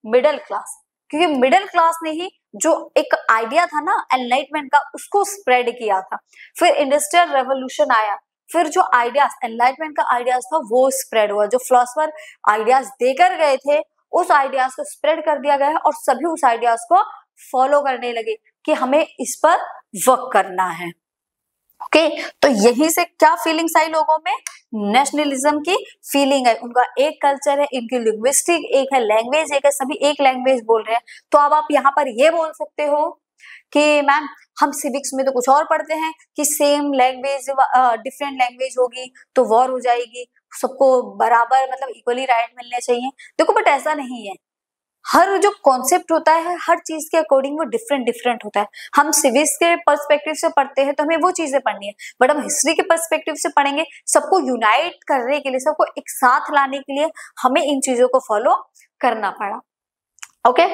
मिडिल क्लास, क्योंकि मिडिल क्लास ने ही जो एक आइडिया था ना एनलाइटमेंट का, उसको स्प्रेड किया था। फिर इंडस्ट्रियल रेवोल्यूशन आया, फिर जो आइडियाज एनलाइटमेंट का आइडियाज था वो स्प्रेड हुआ। जो फिलोसफर आइडियाज देकर गए थे उस आइडियाज को स्प्रेड कर दिया गया है और सभी उस आइडियाज को फॉलो करने लगे कि हमें इस पर वर्क करना है। ओके, तो यहीं से क्या फीलिंग्स आई लोगों में? नेशनलिज्म की फीलिंग है। उनका एक कल्चर है, इनकी लिंग्विस्टिक एक है, लैंग्वेज एक है, सभी एक लैंग्वेज बोल रहे हैं। तो अब आप यहाँ पर ये बोल सकते हो कि मैम हम सिविक्स में तो कुछ और पढ़ते हैं कि सेम लैंग्वेज डिफरेंट लैंग्वेज होगी तो वॉर हो जाएगी, सबको बराबर मतलब इक्वली राइट मिलने चाहिए। देखो, बट ऐसा नहीं है। हर जो कॉन्सेप्ट होता है हर चीज के अकॉर्डिंग वो डिफरेंट डिफरेंट होता है। हम सिविक्स के पर्सपेक्टिव से पढ़ते हैं तो हमें वो चीजें पढ़नी है, बट हम हिस्ट्री के पर्सपेक्टिव से पढ़ेंगे, सबको यूनाइट करने के लिए, सबको एक साथ लाने के लिए हमें इन चीजों को फॉलो करना पड़ा। ओके,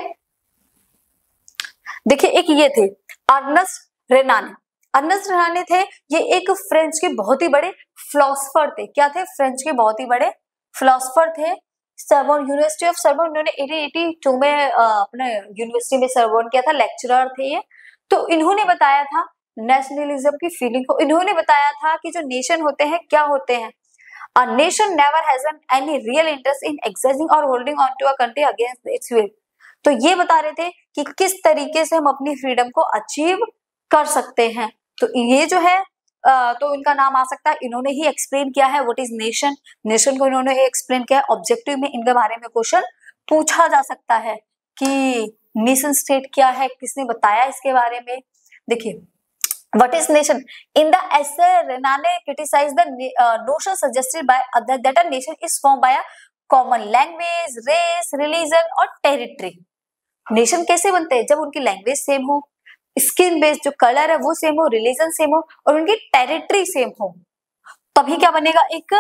देखिए एक ये थे अर्नेस्ट रेनान। अर्नेस्ट रेनान थे, ये एक फ्रेंच के बहुत ही बड़े फिलोसफर थे। क्या थे? फ्रेंच के बहुत ही बड़े फिलोसफर थे। सरबोन, यूनिवर्सिटी ऑफ सरबोन, इन्होंने 1882 में अपने यूनिवर्सिटी में सरबोन किया था, लेक्चरर थे ये। तो इन्होंने बताया था नेशनलिज्म की फीलिंग को। इन्होंने बताया था कि जो नेशन होते हैं क्या होते हैं। A nation never has any real interest in accessing और holding on to a country against its will. तो ये बता रहे थे कि किस तरीके से हम अपनी फ्रीडम को अचीव कर सकते हैं। तो ये जो है तो इनका नाम आ सकता है, इन्होंने ही एक्सप्लेन किया है व्हाट इज नेशन, नेशन को इन्होंने एक्सप्लेन किया है। ऑब्जेक्टिव में इनके बारे में क्वेश्चन पूछा जा सकता है कि नेशन स्टेट क्या है, किसने बताया इसके बारे में। देखिए what is nation? In the essay Renane criticized the notion suggested by that a nation is formed by a common language, race, religion और territory। नेशन कैसे बनते हैं? जब उनकी लैंग्वेज सेम हो, स्किन बेस्ड जो कलर है वो सेम हो, रिलीजन सेम हो और उनकी टेरिटरी सेम हो, तभी क्या बनेगा? एक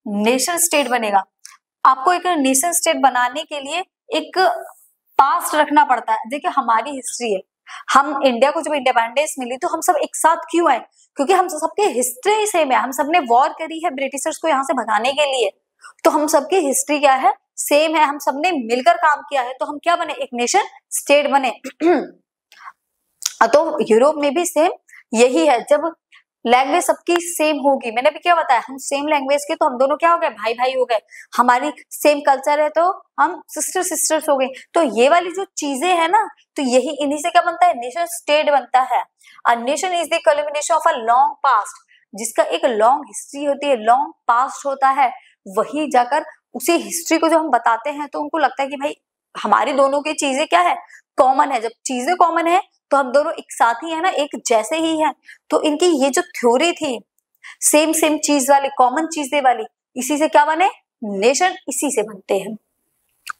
नेशन स्टेट बनेगा। आपको एक नेशन स्टेट बनाने के लिए एक पास्ट रखना पड़ता है। देखिए हमारी हिस्ट्री है, हम इंडिया को जब इंडिपेंडेंस मिली तो हम सब एक साथ क्यों आए? क्योंकि हम सबके हिस्ट्री सेम है, हम सबने वॉर करी है ब्रिटिशर्स को यहाँ से भगाने के लिए, तो हम सबकी हिस्ट्री क्या है? सेम है, हम सबने मिलकर काम किया है, तो हम क्या बने? एक नेशन स्टेट बने। तो यूरोप में भी सेम यही है, जब लैंग्वेज सबकी सेम होगी, मैंने भी क्या बताया, हम सेम लैंग्वेज के तो हम दोनों क्या हो गए? भाई भाई हो गए। हमारी सेम कल्चर है तो हम सिस्टर सिस्टर्स हो गए। तो ये वाली जो चीजें है ना, तो यही इन्हीं से क्या बनता है? नेशन स्टेट बनता है। A nation is the culmination of a long past, जिसका एक लॉन्ग हिस्ट्री होती है, लॉन्ग पास्ट होता है। वही जाकर उसी हिस्ट्री को जो हम बताते हैं तो उनको लगता है कि भाई हमारी दोनों की चीजें क्या है? कॉमन है। जब चीजें कॉमन है तो हम दोनों एक साथ ही है ना, एक जैसे ही है। तो इनकी ये जो थ्योरी थी सेम सेम चीज वाली, कॉमन चीजें वाली, इसी से क्या बने? नेशन इसी से बनते हैं।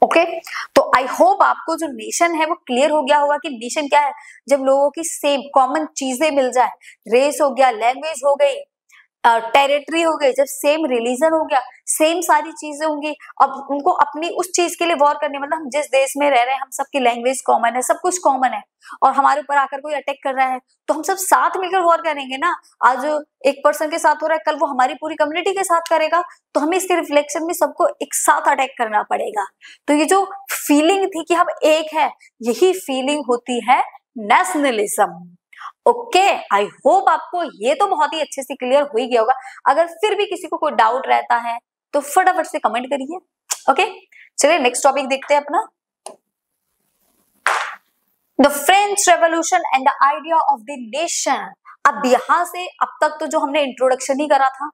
ओके, तो आई होप आपको जो नेशन है वो क्लियर हो गया होगा कि नेशन क्या है। जब लोगों की सेम कॉमन चीजें मिल जाए, रेस हो गया, लैंग्वेज हो गई, टेरिटरी हो गई, जब सेम रिलीजन हो गया, सेम सारी चीजें होंगी, अब उनको अपनी उस चीज के लिए वॉर करने, मतलब हम जिस देश में रह रहे हैं हम सबकी लैंग्वेज कॉमन है, सब कुछ कॉमन है, और हमारे ऊपर आकर कोई अटैक कर रहा है तो हम सब साथ मिलकर वॉर करेंगे ना। आज एक पर्सन के साथ हो रहा है, कल वो हमारी पूरी कम्युनिटी के साथ करेगा, तो हमें इसके रिफ्लेक्शन में सबको एक साथ अटैक करना पड़ेगा। तो ये जो फीलिंग थी कि हम एक है, यही फीलिंग होती है नेशनलिज्म। ओके, आई होप आपको ये तो बहुत ही अच्छे से क्लियर हो ही गया होगा। अगर फिर भी किसी को कोई डाउट रहता है तो फटाफट से कमेंट करिए। ओके, चलिए नेक्स्ट टॉपिक देखते हैं अपना, the French revolution and the idea of the nation. अब यहां से अब तक तो जो हमने इंट्रोडक्शन ही करा था,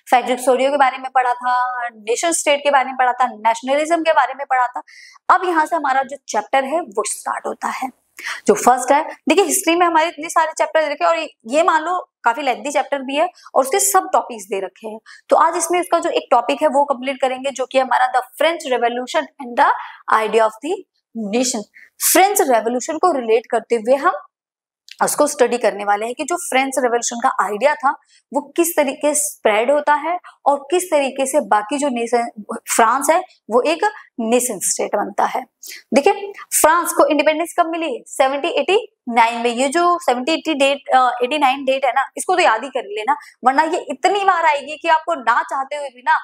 फ्रेडरिक सोरियो के बारे में पढ़ा था, नेशन स्टेट के बारे में पढ़ा था, नेशनलिज्म के बारे में पढ़ा था। अब यहाँ से हमारा जो चैप्टर है वो स्टार्ट होता है। जो फर्स्ट है, देखिए हिस्ट्री में हमारे इतने सारे चैप्टर दे रखे हैं और ये मान लो काफी लेंथी चैप्टर भी है और उसके सब टॉपिक्स दे रखे हैं। तो आज इसमें इसका जो एक टॉपिक है वो कंप्लीट करेंगे, जो कि हमारा the French revolution and the idea of the nation. French revolution को रिलेट करते हुए हम उसको स्टडी करने वाले हैं कि जो फ्रेंच रेवोल्यूशन का आइडिया था वो किस तरीके से स्प्रेड होता है और किस तरीके से बाकी जो नेशन फ्रांस है वो एक नेशन स्टेट बनता है। देखिए फ्रांस को इंडिपेंडेंस कब मिली? 1789 में। ये जो 1789 डेट है ना, इसको तो याद ही कर लेना, वरना ये इतनी बार आएगी कि आपको ना चाहते हुए भी ना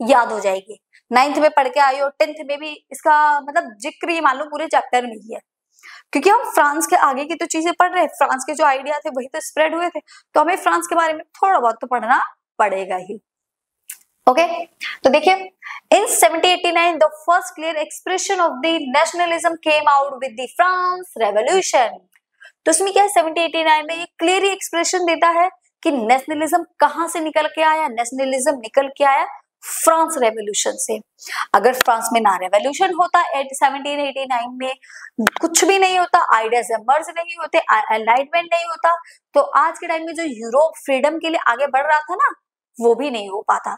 याद हो जाएगी। 9th में पढ़ के आई हो, 10th में भी इसका मतलब जिक्र ही मान लो पूरे चैप्टर में ही है, क्योंकि हम फ्रांस के आगे की तो चीजें पढ़ रहे हैं, फ्रांस के जो आइडिया थे वही तो स्प्रेड हुए थे, तो हमें फ्रांस के बारे में थोड़ा बहुत तो पढ़ना पड़ेगा ही। ओके, तो देखिए इन 1789 the first clear expression of the nationalism came out with the France revolution. तो इसमें क्या है, 1789 में ये क्लियर एक्सप्रेशन देता है कि नेशनलिज्म कहां से निकल के आया। नेशनलिज्म निकल के आया फ्रांस रेवोल्यूशन से। अगर फ्रांस में ना रेवोल्यूशन होता 1789 में, कुछ भी नहीं होता, आइडियाज एमर्ज नहीं होते, एनलाइटमेंट नहीं होता, तो आज के टाइम में जो यूरोप फ्रीडम के लिए आगे बढ़ रहा था ना, वो भी नहीं हो पाता।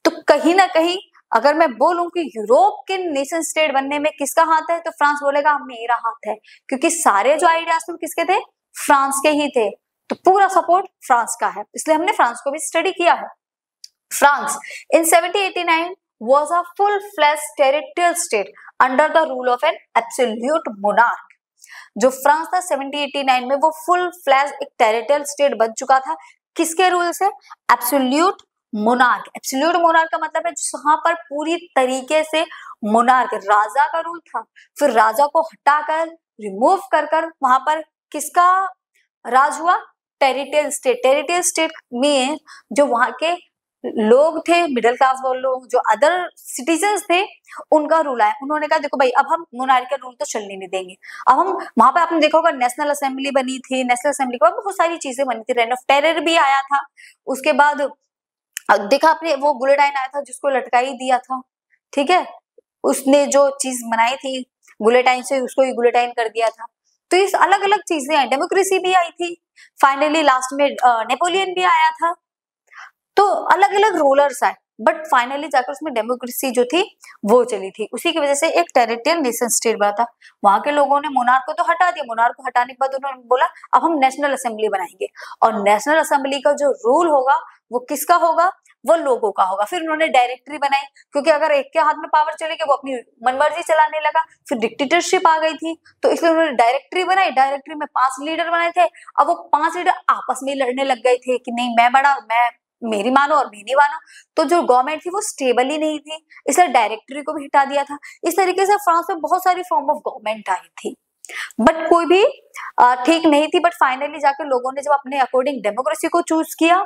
तो कहीं ना कहीं अगर मैं बोलूं कि यूरोप के नेशन स्टेट बनने में किसका हाथ है, तो फ्रांस बोलेगा मेरा हाथ है, क्योंकि सारे जो आइडियाज थे किसके थे? फ्रांस के ही थे। तो पूरा सपोर्ट फ्रांस का है, इसलिए हमने फ्रांस को भी स्टडी किया है। France in 1789 was a full-fledged territorial state under the rule of an absolute monarch. जो फ्रांस था 1789 में वो full-fledged एक territorial state बन चुका था। किसके रूल से? Absolute monarch. एब्सोल्यूट मोनार्क का मतलब है जहां पर पूरी तरीके से मोनार्क राजा का रूल था, फिर राजा को हटाकर रिमूव कर वहां पर किसका राज हुआ? Territorial state. टेरिटोरियल स्टेट में जो वहां के लोग थे, मिडिल क्लास बोल लो, जो अदर सिटीजन्स थे, उनका रूल आया। उन्होंने कहा देखो भाई, अब हम मोनार्कियल रूल तो चलने नहीं देंगे। अब हम वहां पे, आपने देखा होगा, नेशनल असेंबली बनी थी। नेशनल असेंबली के बाद बहुत सारी चीजें बनी थी। रेन ऑफ टेरर भी आया था। उसके बाद देखा आपने, वो गुलेटाइन आया था जिसको लटका ही दिया था, ठीक है। उसने जो चीज बनाई थी गुलेटाइन से, उसको ही गुलेटाइन कर दिया था। तो इस अलग अलग चीजें आई, डेमोक्रेसी भी आई थी। फाइनली लास्ट में नेपोलियन भी आया था। तो अलग अलग रूलर्स आए, बट फाइनली जाकर उसमें डेमोक्रेसी जो थी वो चली थी। उसी की वजह से एक टेरिटोरियल नेशन स्टेट बना था। वहां के लोगों ने मोनार्क को तो हटा दिया। मोनार्क को हटाने के बाद उन्होंने बोला अब हम नेशनल असेंबली बनाएंगे, और नेशनल असेंबली का जो रूल होगा वो किसका होगा, वो लोगों का होगा। फिर उन्होंने डायरेक्टरी बनाई, क्योंकि अगर एक के हाथ में पावर चलेगी वो अपनी मनमर्जी चलाने लगा। फिर डिक्टेटरशिप आ गई थी, तो इसलिए उन्होंने डायरेक्टरी बनाई। डायरेक्टरी में 5 लीडर बनाए थे। अब वो 5 लीडर आपस में लड़ने लग गए थे कि नहीं मैं बड़ा, मैं मेरी मानो और मेरी मानो। तो जो गवर्नमेंट थी वो स्टेबल ही नहीं थी, इसलिए डायरेक्टरी को भी हटा दिया था। इस तरीके से फ्रांस में बहुत सारी फॉर्म ऑफ गवर्नमेंट आई थी, बट कोई भी ठीक नहीं थी। बट फाइनली जाकर लोगों ने जब अपने अकॉर्डिंग डेमोक्रेसी को चूज किया,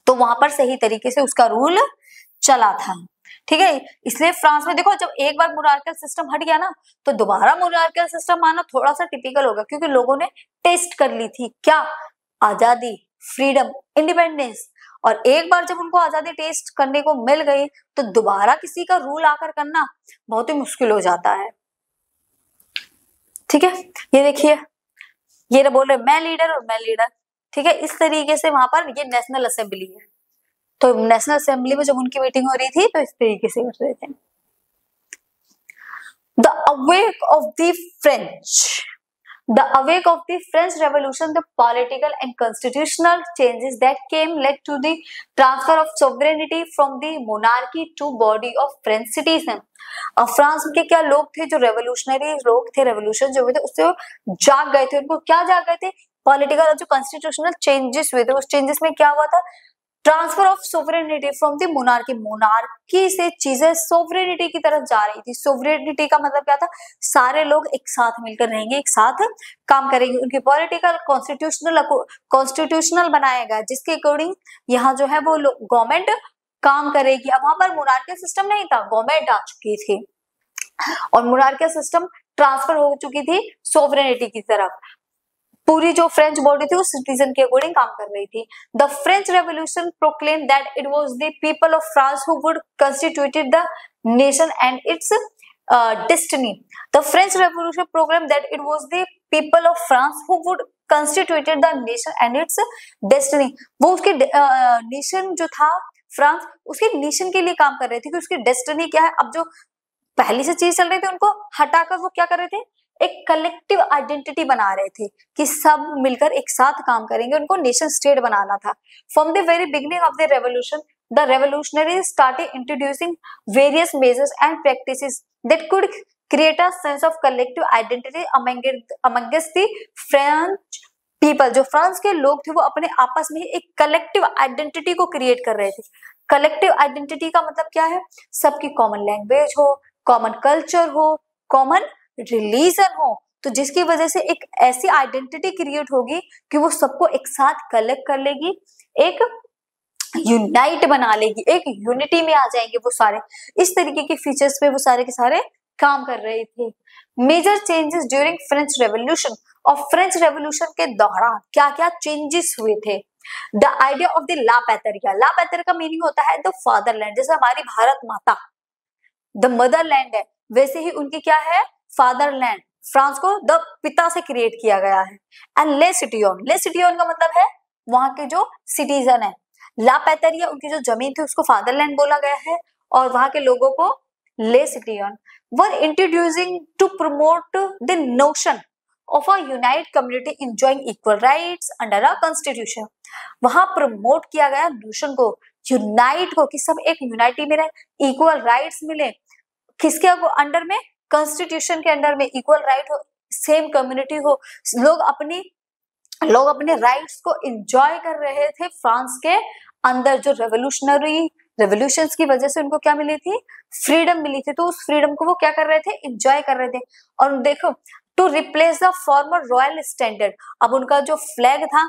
तो वहां पर सही तरीके से उसका रूल चला था, ठीक है। इसलिए फ्रांस में देखो, जब एक बार मोनार्कियल सिस्टम हट गया ना, तो दोबारा मोनार्कियल सिस्टम आना थोड़ा सा टिपिकल होगा, क्योंकि लोगों ने टेस्ट कर ली थी क्या, आजादी, फ्रीडम, इंडिपेंडेंस। और एक बार जब उनको आजादी टेस्ट करने को मिल गई, तो दोबारा किसी का रूल आकर करना बहुत ही मुश्किल हो जाता है, ठीक है। ये देखिए, ये बोल रहे मैं लीडर और मैं लीडर, ठीक है। इस तरीके से वहां पर ये नेशनल असेंबली है। तो नेशनल असेंबली में जब उनकी मीटिंग हो रही थी, तो इस तरीके से कर रहे थे। The awake of the French The awake of the French Revolution, the political and constitutional changes that came led to the transfer of sovereignty from the monarchy to body of French citizen. France के क्या लोग थे, जो revolutionary लोग थे, revolution जो हुए थे उससे जाग गए थे। उनको क्या जाग गए थे, पॉलिटिकल जो कॉन्स्टिट्यूशनल चेंजेस हुए थे, उस चेंजेस में क्या हुआ था, transfer of sovereignty from the monarchy. Monarchy से चीजें सोवरेनिटी की तरफ जा रही थी। सोवरेनिटी का मतलब क्या था, सारे लोग एक साथ मिलकर रहेंगे, एक साथ काम करेंगे। उनकी पॉलिटिकल कॉन्स्टिट्यूशनल बनाया गया, जिसके अकॉर्डिंग यहाँ जो है वो गवर्नमेंट काम करेगी। अब वहां पर मोनार्कियल सिस्टम नहीं था, गवर्नमेंट आ चुकी थी, और मोनार्कियल सिस्टम ट्रांसफर हो चुकी थी सोवरेनिटी की तरफ। पूरी जो फ्रेंच बॉडी थी वो सिटीजन के अकॉर्डिंग काम कर रही थी। The French revolution proclaim that it was the people of France who would constituted the nation and it's destiny. The French revolution proclaim that it was the people of France who would constituted the nation and it's destiny. वो उसके nation जो था France, उसके nation के लिए काम कर रहे थे कि उसकी डेस्टिनी क्या है। अब जो पहली से चीज चल रही थी उनको हटाकर वो क्या कर रहे थे, एक कलेक्टिव आइडेंटिटी बना रहे थे कि सब मिलकर एक साथ काम करेंगे। उनको नेशन स्टेट बनाना था। From the very beginning of the revolution, the revolutionaries started introducing various measures and practices that could create a sense of collective identity amongst the French people. जो फ्रांस के लोग थे वो अपने आपस में एक कलेक्टिव आइडेंटिटी को क्रिएट कर रहे थे। कलेक्टिव आइडेंटिटी का मतलब क्या है, सबकी कॉमन लैंग्वेज हो, कॉमन कल्चर हो, कॉमन रिलीजन हो, तो जिसकी वजह से एक ऐसी आइडेंटिटी क्रिएट होगी कि वो सबको एक साथ कलेक्ट कर लेगी, एक यूनाइट बना लेगी, एक यूनिटी में आ जाएंगे वो सारे। इस तरीके के फीचर्स पे वो सारे के सारे काम कर रहे थे। Major changes during French revolution, और फ्रेंच रेवोल्यूशन के दौरान क्या क्या चेंजेस हुए थे। The idea of the la patrie, la patrie का मीनिंग होता है द फादरलैंड। जैसे हमारी भारत माता द मदरलैंड है, वैसे ही उनकी क्या है, फादरलैंड। फ्रांस को द पिता से क्रिएट किया गया है। एंड ले सिटियोन, ले सिटियोन का मतलब है वहां के जो सिटीजन है। ला पैतरिया उनकी जो जमीन थी उसको फादरलैंड बोला गया है, और वहां के लोगों को ले सिटियोन। Were introducing to promote the notion of a unite community enjoying equal rights under a constitution. वहां प्रमोट किया गया नोशन को, यूनाइट को, कि सब एक यूनाइटी में रहे, इक्वल राइट्स मिले। किसके अंडर में, कॉन्स्टिट्यूशन के अंडर में इक्वल राइट हो, सेम कम्युनिटी हो, लोग अपने राइट्स को एंजॉय कर रहे थे फ्रांस के अंदर। जो रेवोल्यूशंस की वजह से उनको क्या मिली थी, फ्रीडम मिली थी, तो उस फ्रीडम को वो क्या कर रहे थे, एंजॉय कर रहे थे। और देखो, to replace the former royal standard, अब उनका जो फ्लैग था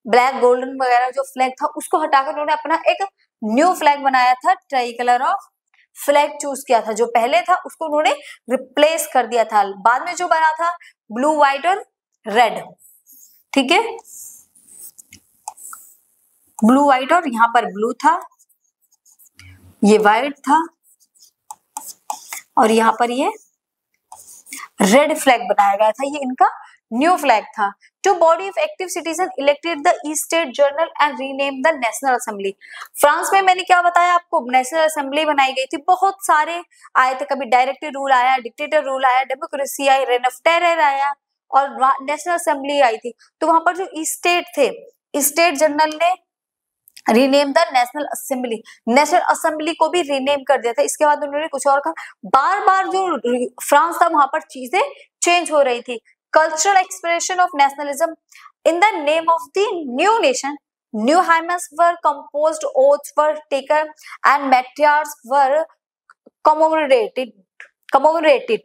ब्लैक गोल्डन वगैरह जो फ्लैग था उसको हटाकर उन्होंने अपना एक न्यू फ्लैग बनाया था, try colour of flag choose किया था। जो पहले था उसको उन्होंने रिप्लेस कर दिया था। बाद में जो बना था ब्लू व्हाइट और रेड, ठीक है, ब्लू व्हाइट और यहाँ पर ब्लू था, ये व्हाइट था और यहाँ पर ये रेड फ्लैग बनाया गया था। ये इनका न्यू फ्लैग था। To body of active citizen elected the estates general and rename the national assembly. France में मैंने क्या बताया आपको, नेशनल असेंबली बनाई गई थी। बहुत सारे आए थे, कभी डायरेक्ट रूल आया, डिक्टेटर रूल आया, democracy I, rain of terror आया और नेशनल असेंबली आई थी। तो वहां पर जो ईस्ट स्टेट थे, स्टेट जनरल ने rename the national assembly, national assembly को भी रीनेम कर दिया था। इसके बाद उन्होंने कुछ और कहा। बार बार जो फ्रांस था वहां पर चीजें चेंज हो रही थी। Cultural expression of nationalism in the name of the new nation, new hymns were composed, oaths were taken and martyrs were commemorated,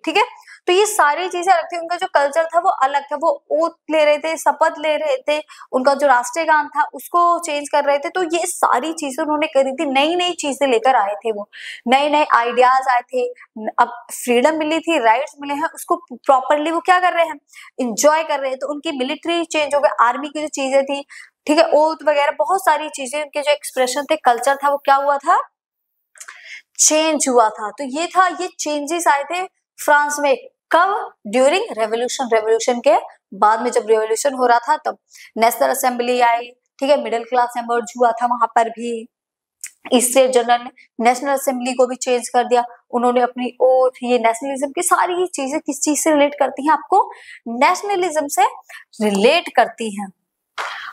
ठीक है। तो ये सारी चीजें अलग थी। उनका जो कल्चर था वो अलग था, वो ओथ ले रहे थे, शपथ ले रहे थे, उनका जो राष्ट्रीय गान था उसको चेंज कर रहे थे। तो ये सारी चीजें उन्होंने करी थी, नई नई चीजें लेकर आए थे, वो नए नए आइडियाज आए थे। अब फ्रीडम मिली थी, राइट्स मिले हैं, उसको प्रॉपरली वो क्या कर रहे हैं, इंजॉय कर रहे हैं। तो उनकी मिलिट्री चेंज हो गई, आर्मी की जो चीजें थी, ठीक है, ओथ वगैरह बहुत सारी चीजें, उनके जो एक्सप्रेशन थे, कल्चर था, वो क्या हुआ था, चेंज हुआ था। तो ये था, ये चेंजेस आए थे फ्रांस में। कब? ड्यूरिंग रेवोल्यूशन, रेवोल्यूशन के बाद में जब रेवोल्यूशन हो रहा था तब नेशनल असेंबली आई, ठीक है, मिडिल क्लास एमर्ज हुआ था वहां पर भी। स्टेट जनरल ने नेशनल असेंबली को भी चेंज कर दिया। उन्होंने अपनी ओथ, ये नेशनलिज्म की सारी चीजें किस चीज से रिलेट करती हैं, आपको नेशनलिज्म से रिलेट करती हैं।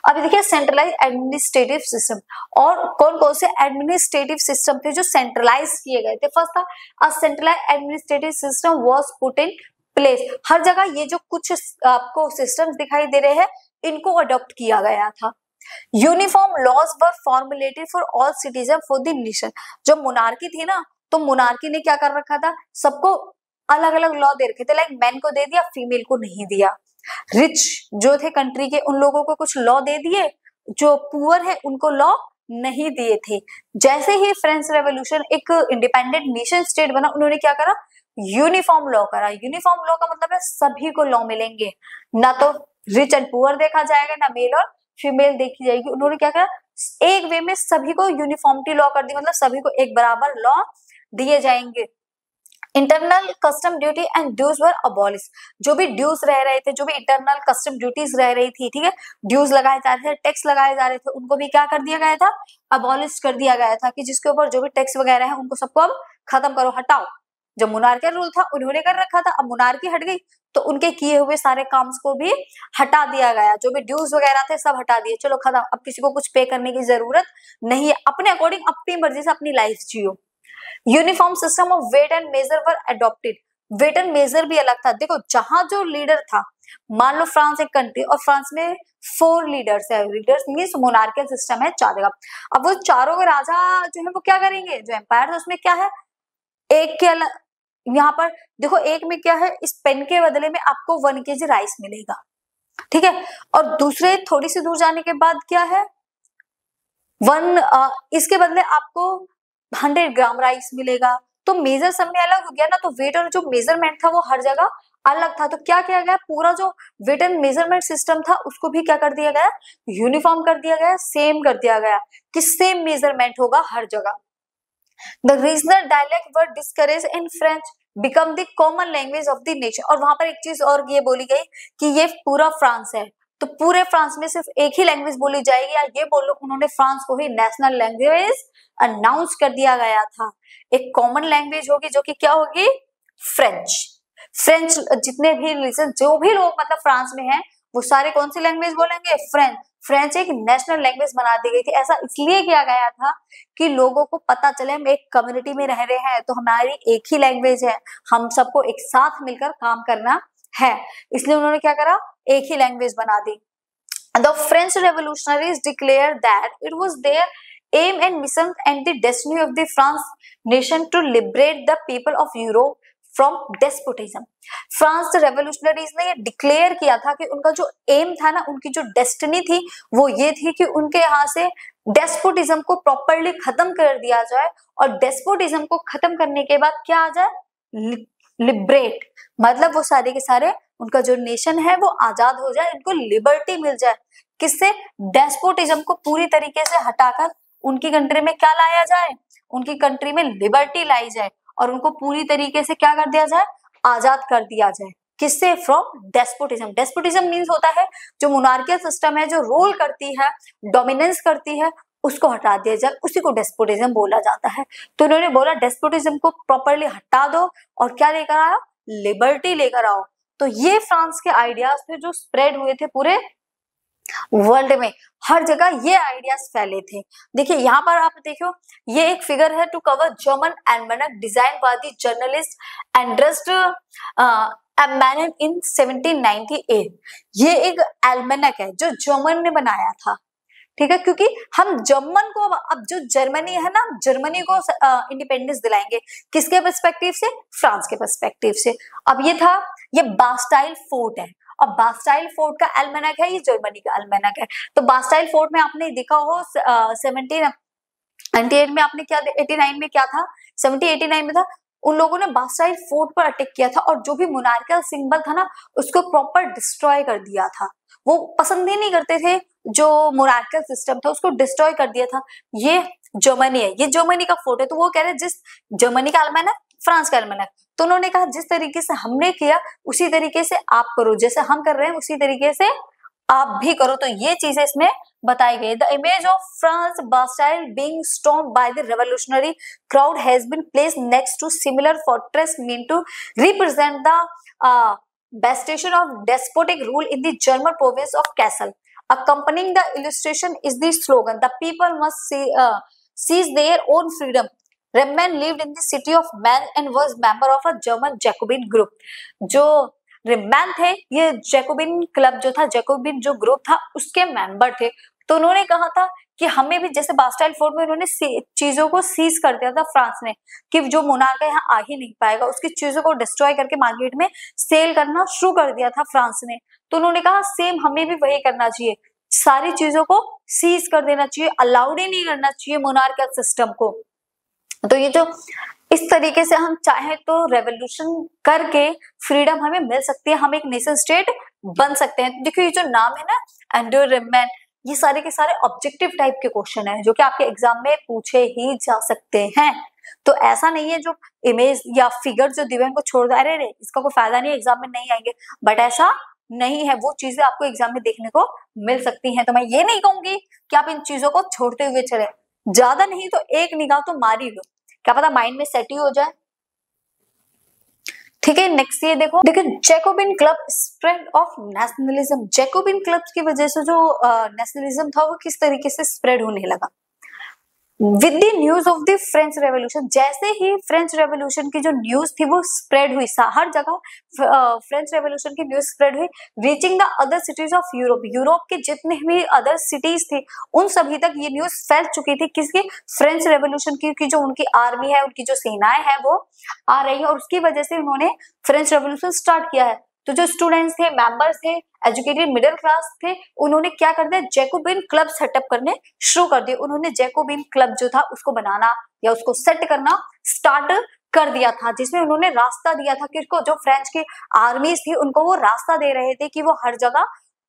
अभी देखिए सेंट्रलाइज एडमिनिस्ट्रेटिव सिस्टम, और कौन कौन से एडमिनिस्ट्रेटिव सिस्टम थे जो सेंट्रलाइज किए गए थे। फर्स्ट था a centralise administrative system was put in place. हर जगह ये जो कुछ आपको सिस्टम्स दिखाई दे रहे हैं इनको अडॉप्ट किया गया था। Uniform laws were formulated for all citizen for the nation. जो मोनार्की थी ना, तो मोनार्की ने क्या कर रखा था, सबको अलग अलग लॉ दे रखे थे, लाइक मैन को दे दिया, फीमेल को नहीं दिया। रिच जो थे कंट्री के उन लोगों को कुछ लॉ दे दिए, जो पुअर है उनको लॉ नहीं दिए थे। जैसे ही फ्रेंच रेवोल्यूशन एक इंडिपेंडेंट नेशन स्टेट बना, उन्होंने क्या करा, यूनिफॉर्म लॉ करा। यूनिफॉर्म लॉ का मतलब है सभी को लॉ मिलेंगे, ना तो रिच एंड पुअर देखा जाएगा, ना मेल और फीमेल देखी जाएगी। उन्होंने क्या करा, एक वे में सभी को यूनिफॉर्मिटी लॉ कर दी, मतलब सभी को एक बराबर लॉ दिए जाएंगे। Internal custom duty and dues were abolish. जो भी ड्यूज रह रहे थे, जो भी इंटरनल कस्टम ड्यूटीज रह रही थी, ठीक है, ड्यूज लगाए जा रहे थे, टैक्स लगाए जा रहे थे, उनको भी क्या कर दिया गया था, अबॉलिश कर दिया गया था, कि जिसके ऊपर जो भी टैक्स वगैरह है उनको सबको अब खत्म करो, हटाओ। जो मोनार्कियल रूल था उन्होंने कर रखा था, अब मोनार्की हट गई तो उनके किए हुए सारे काम्स को भी हटा दिया गया, जो भी ड्यूज वगैरह थे सब हटा दिए, चलो खत्म, अब किसी को कुछ पे करने की जरूरत नहीं है, अपने अकॉर्डिंग अपनी मर्जी से अपनी लाइफ जियो। Uniform system of weight and measure were adopted. Weight and measure भी अलग था। देखो जहां जो लीडर था, मान लो फ्रांस एक कंट्री और फ्रांस में 4 लीडर्स है, लीडर्स मींस मोनार्कियल सिस्टम है 4 जगह। अब वो चारों के राजा जो है वो क्या करेंगे, जो एम्पायर है उसमें क्या है, एक के अलग, यहाँ पर देखो एक में क्या है, इस पेन के बदले में आपको 1 kg राइस मिलेगा, ठीक है, और दूसरे थोड़ी सी दूर जाने के बाद क्या है, इसके बदले आपको 100 ग्राम राइस मिलेगा। तो मेजर सब में अलग हो गया ना, तो वेट और जो मेजरमेंट था वो हर जगह अलग था। तो क्या किया गया, पूरा जो वेट एंड मेजरमेंट सिस्टम था उसको भी क्या कर दिया गया, यूनिफॉर्म कर दिया गया, सेम कर दिया गया, कि सेम मेजरमेंट होगा हर जगह। The regional dialect were discourage in French become the common language of the nation. और वहां पर एक चीज और ये बोली गई कि ये पूरा फ्रांस है, तो पूरे फ्रांस में सिर्फ एक ही लैंग्वेज बोली जाएगी, या ये बोलो उन्होंने फ्रांस को ही नेशनल लैंग्वेज अनाउंस कर दिया गया था। एक कॉमन लैंग्वेज होगी जो कि क्या होगी, फ्रेंच। फ्रेंच जितने भी रिलीजन, जो भी लोग मतलब फ्रांस में हैं, वो सारे कौन सी लैंग्वेज बोलेंगे, फ्रेंच। फ्रेंच एक नेशनल लैंग्वेज बना दी गई थी। ऐसा इसलिए किया गया था कि लोगों को पता चले हम एक कम्युनिटी में रह रहे हैं, तो हमारी एक ही लैंग्वेज है, हम सबको एक साथ मिलकर काम करना है, इसलिए उन्होंने क्या करा, एक ही लैंग्वेज बना दी। The French revolutionaries declared that it was their aim and mission and the destiny of the France nation to liberate the people of Europe from despotism. France revolutionaries ने ये डिक्लेयर किया था कि उनका जो एम था ना, उनकी जो डेस्टिनी थी वो ये थी कि उनके यहाँ से डेस्पोटिज्म को प्रॉपरली खत्म कर दिया जाए, और डेस्पोटिज्म को खत्म करने के बाद क्या आ जाए, लिबरेट, मतलब वो सारे के सारे उनका जो नेशन है वो आजाद हो जाए, इनको लिबर्टी मिल जाए। किससे? डेस्पोटिज्म को पूरी तरीके से हटाकर उनकी कंट्री में क्या लाया जाए, उनकी कंट्री में लिबर्टी लाई जाए, और उनको पूरी तरीके से क्या कर दिया जाए, आजाद कर दिया जाए। किससे? From despotism. डेस्पोटिज्म मीन्स होता है जो मोनार्कियल सिस्टम है, जो रूल करती है, डोमिनेंस करती है, उसको हटा दिया जाए, उसी को डेस्पोटिज्म बोला जाता है। तो उन्होंने बोला डेस्पोटिज्म को प्रॉपरली हटा दो और क्या लेकर आओ, लिबर्टी लेकर आओ। तो ये फ्रांस के आइडियाज थे जो स्प्रेड हुए थे पूरे वर्ल्ड में, हर जगह ये आइडियाज फैले थे। देखिए यहाँ पर आप देखो, ये एक फिगर है to cover German almanac design by the journalist Andreas Rebmann in 1798। ये एक एल्मेनक है जो जर्मन ने बनाया था, ठीक है, क्योंकि हम जर्मन को, अब जो जर्मनी है ना, जर्मनी को इंडिपेंडेंस दिलाएंगे, किसके पर्सपेक्टिव से? फ्रांस के पर्सपेक्टिव से। अब ये था, ये बास्टाइल फोर्ट है, और बास्टाइल फोर्ट का एल्मेनक है, ये जर्मनी का एल्मेनक है। तो बास्टाइल फोर्ट में आपने देखा हो 1798 में आपने क्या, 89 में क्या था, 1789 में था, उन लोगों ने बास्टाइल फोर्ट पर अटैक किया था, और जो भी मोनार्कियल सिंबल था ना उसको प्रॉपर डिस्ट्रॉय कर दिया था। वो पसंद ही नहीं करते थे जो मोनार्कियल सिस्टम था, उसको डिस्ट्रॉय कर दिया था। ये जर्मनी है, ये जर्मनी का फोर्ट है। तो वो कह रहे जिस जर्मनी का एल्मेनक, फ्रांस का एल्मेनक, तो उन्होंने कहा जिस तरीके से हमने किया उसी तरीके से आप करो, जैसे हम कर रहे हैं उसी तरीके से आप भी करो। तो ये चीजें इसमें बताई गई। The image of France Bastille being stormed by the revolutionary crowd has been placed next to similar fortress mean to represent the bastion of despotic rule in the German province of Kassel. Accompanying the illustration is the slogan, "The people must seize their own freedom." Rembrandt lived in the city of Mainz and was member of a German Jacobin group. जो रिम्बैन थे, ये Jacobin club जो था, Jacobian जो group था उसके member थे। तो उन्होंने कहा था कि हमें भी, जैसे बास्टाइल फोर्ट में उन्होंने चीजों को सीज कर दिया था फ्रांस ने, कि जो मोनार्क यहाँ आ ही नहीं पाएगा, उसकी चीजों को डिस्ट्रॉय करके मार्केट में सेल करना शुरू कर दिया था फ्रांस ने। तो उन्होंने कहा सेम हमें भी वही करना चाहिए, सारी चीजों को सीज कर देना चाहिए, अलाउड ही नहीं करना चाहिए मोनार्कियल सिस्टम को। तो ये जो इस तरीके से हम चाहे तो रेवोल्यूशन करके फ्रीडम हमें मिल सकती है, हम एक नेशन स्टेट बन सकते हैं। देखिए ये जो नाम है ना, एंड्रू रिम्बैन, ये सारे के सारे ऑब्जेक्टिव टाइप के क्वेश्चन हैं जो कि आपके एग्जाम में पूछे ही जा सकते हैं। तो ऐसा नहीं है जो इमेज या फिगर जो दिव्यांग को छोड़ दे, अरे रे इसका कोई फायदा नहीं, एग्जाम में नहीं आएंगे, बट ऐसा नहीं है, वो चीजें आपको एग्जाम में देखने को मिल सकती हैं। तो मैं ये नहीं कहूंगी कि आप इन चीजों को छोड़ते हुए चले, ज्यादा नहीं तो एक निगाह तो मार ही लो, क्या पता माइंड में सेट ही हो जाए। ठीक है, नेक्स्ट ये देखो, Jacobin club spread of nationalism. Jacobin club की वजह से जो नेशनलिज्म था वो किस तरीके से स्प्रेड होने लगा। With the news of the French revolution, जैसे ही फ्रेंच रेवोल्यूशन की जो न्यूज थी वो स्प्रेड हुई, हर जगह फ्रेंच रेवोल्यूशन की न्यूज स्प्रेड हुई, reaching the other cities of Europe, Europe के जितने भी अदर सिटीज थे उन सभी तक ये न्यूज फैल चुकी थी, किसकी, फ्रेंच रेवोल्यूशन की जो उनकी आर्मी है, उनकी जो सेनाएं हैं वो आ रही है, और उसकी वजह से उन्होंने फ्रेंच रेवोल्यूशन स्टार्ट किया है। तो जो स्टूडेंट्स थे, मेंबर्स थे, एजुकेटेड मिडिल क्लास थे, उन्होंने क्या कर दिया, जैकोबिन क्लब सेटअप करने शुरू कर दिए। उन्होंने जैकोबिन क्लब जो था उसको बनाना या उसको सेट करना स्टार्ट कर दिया था, जिसमें उन्होंने रास्ता दिया था कि जो फ्रेंच की आर्मीज थी उनको वो रास्ता दे रहे थे कि वो हर जगह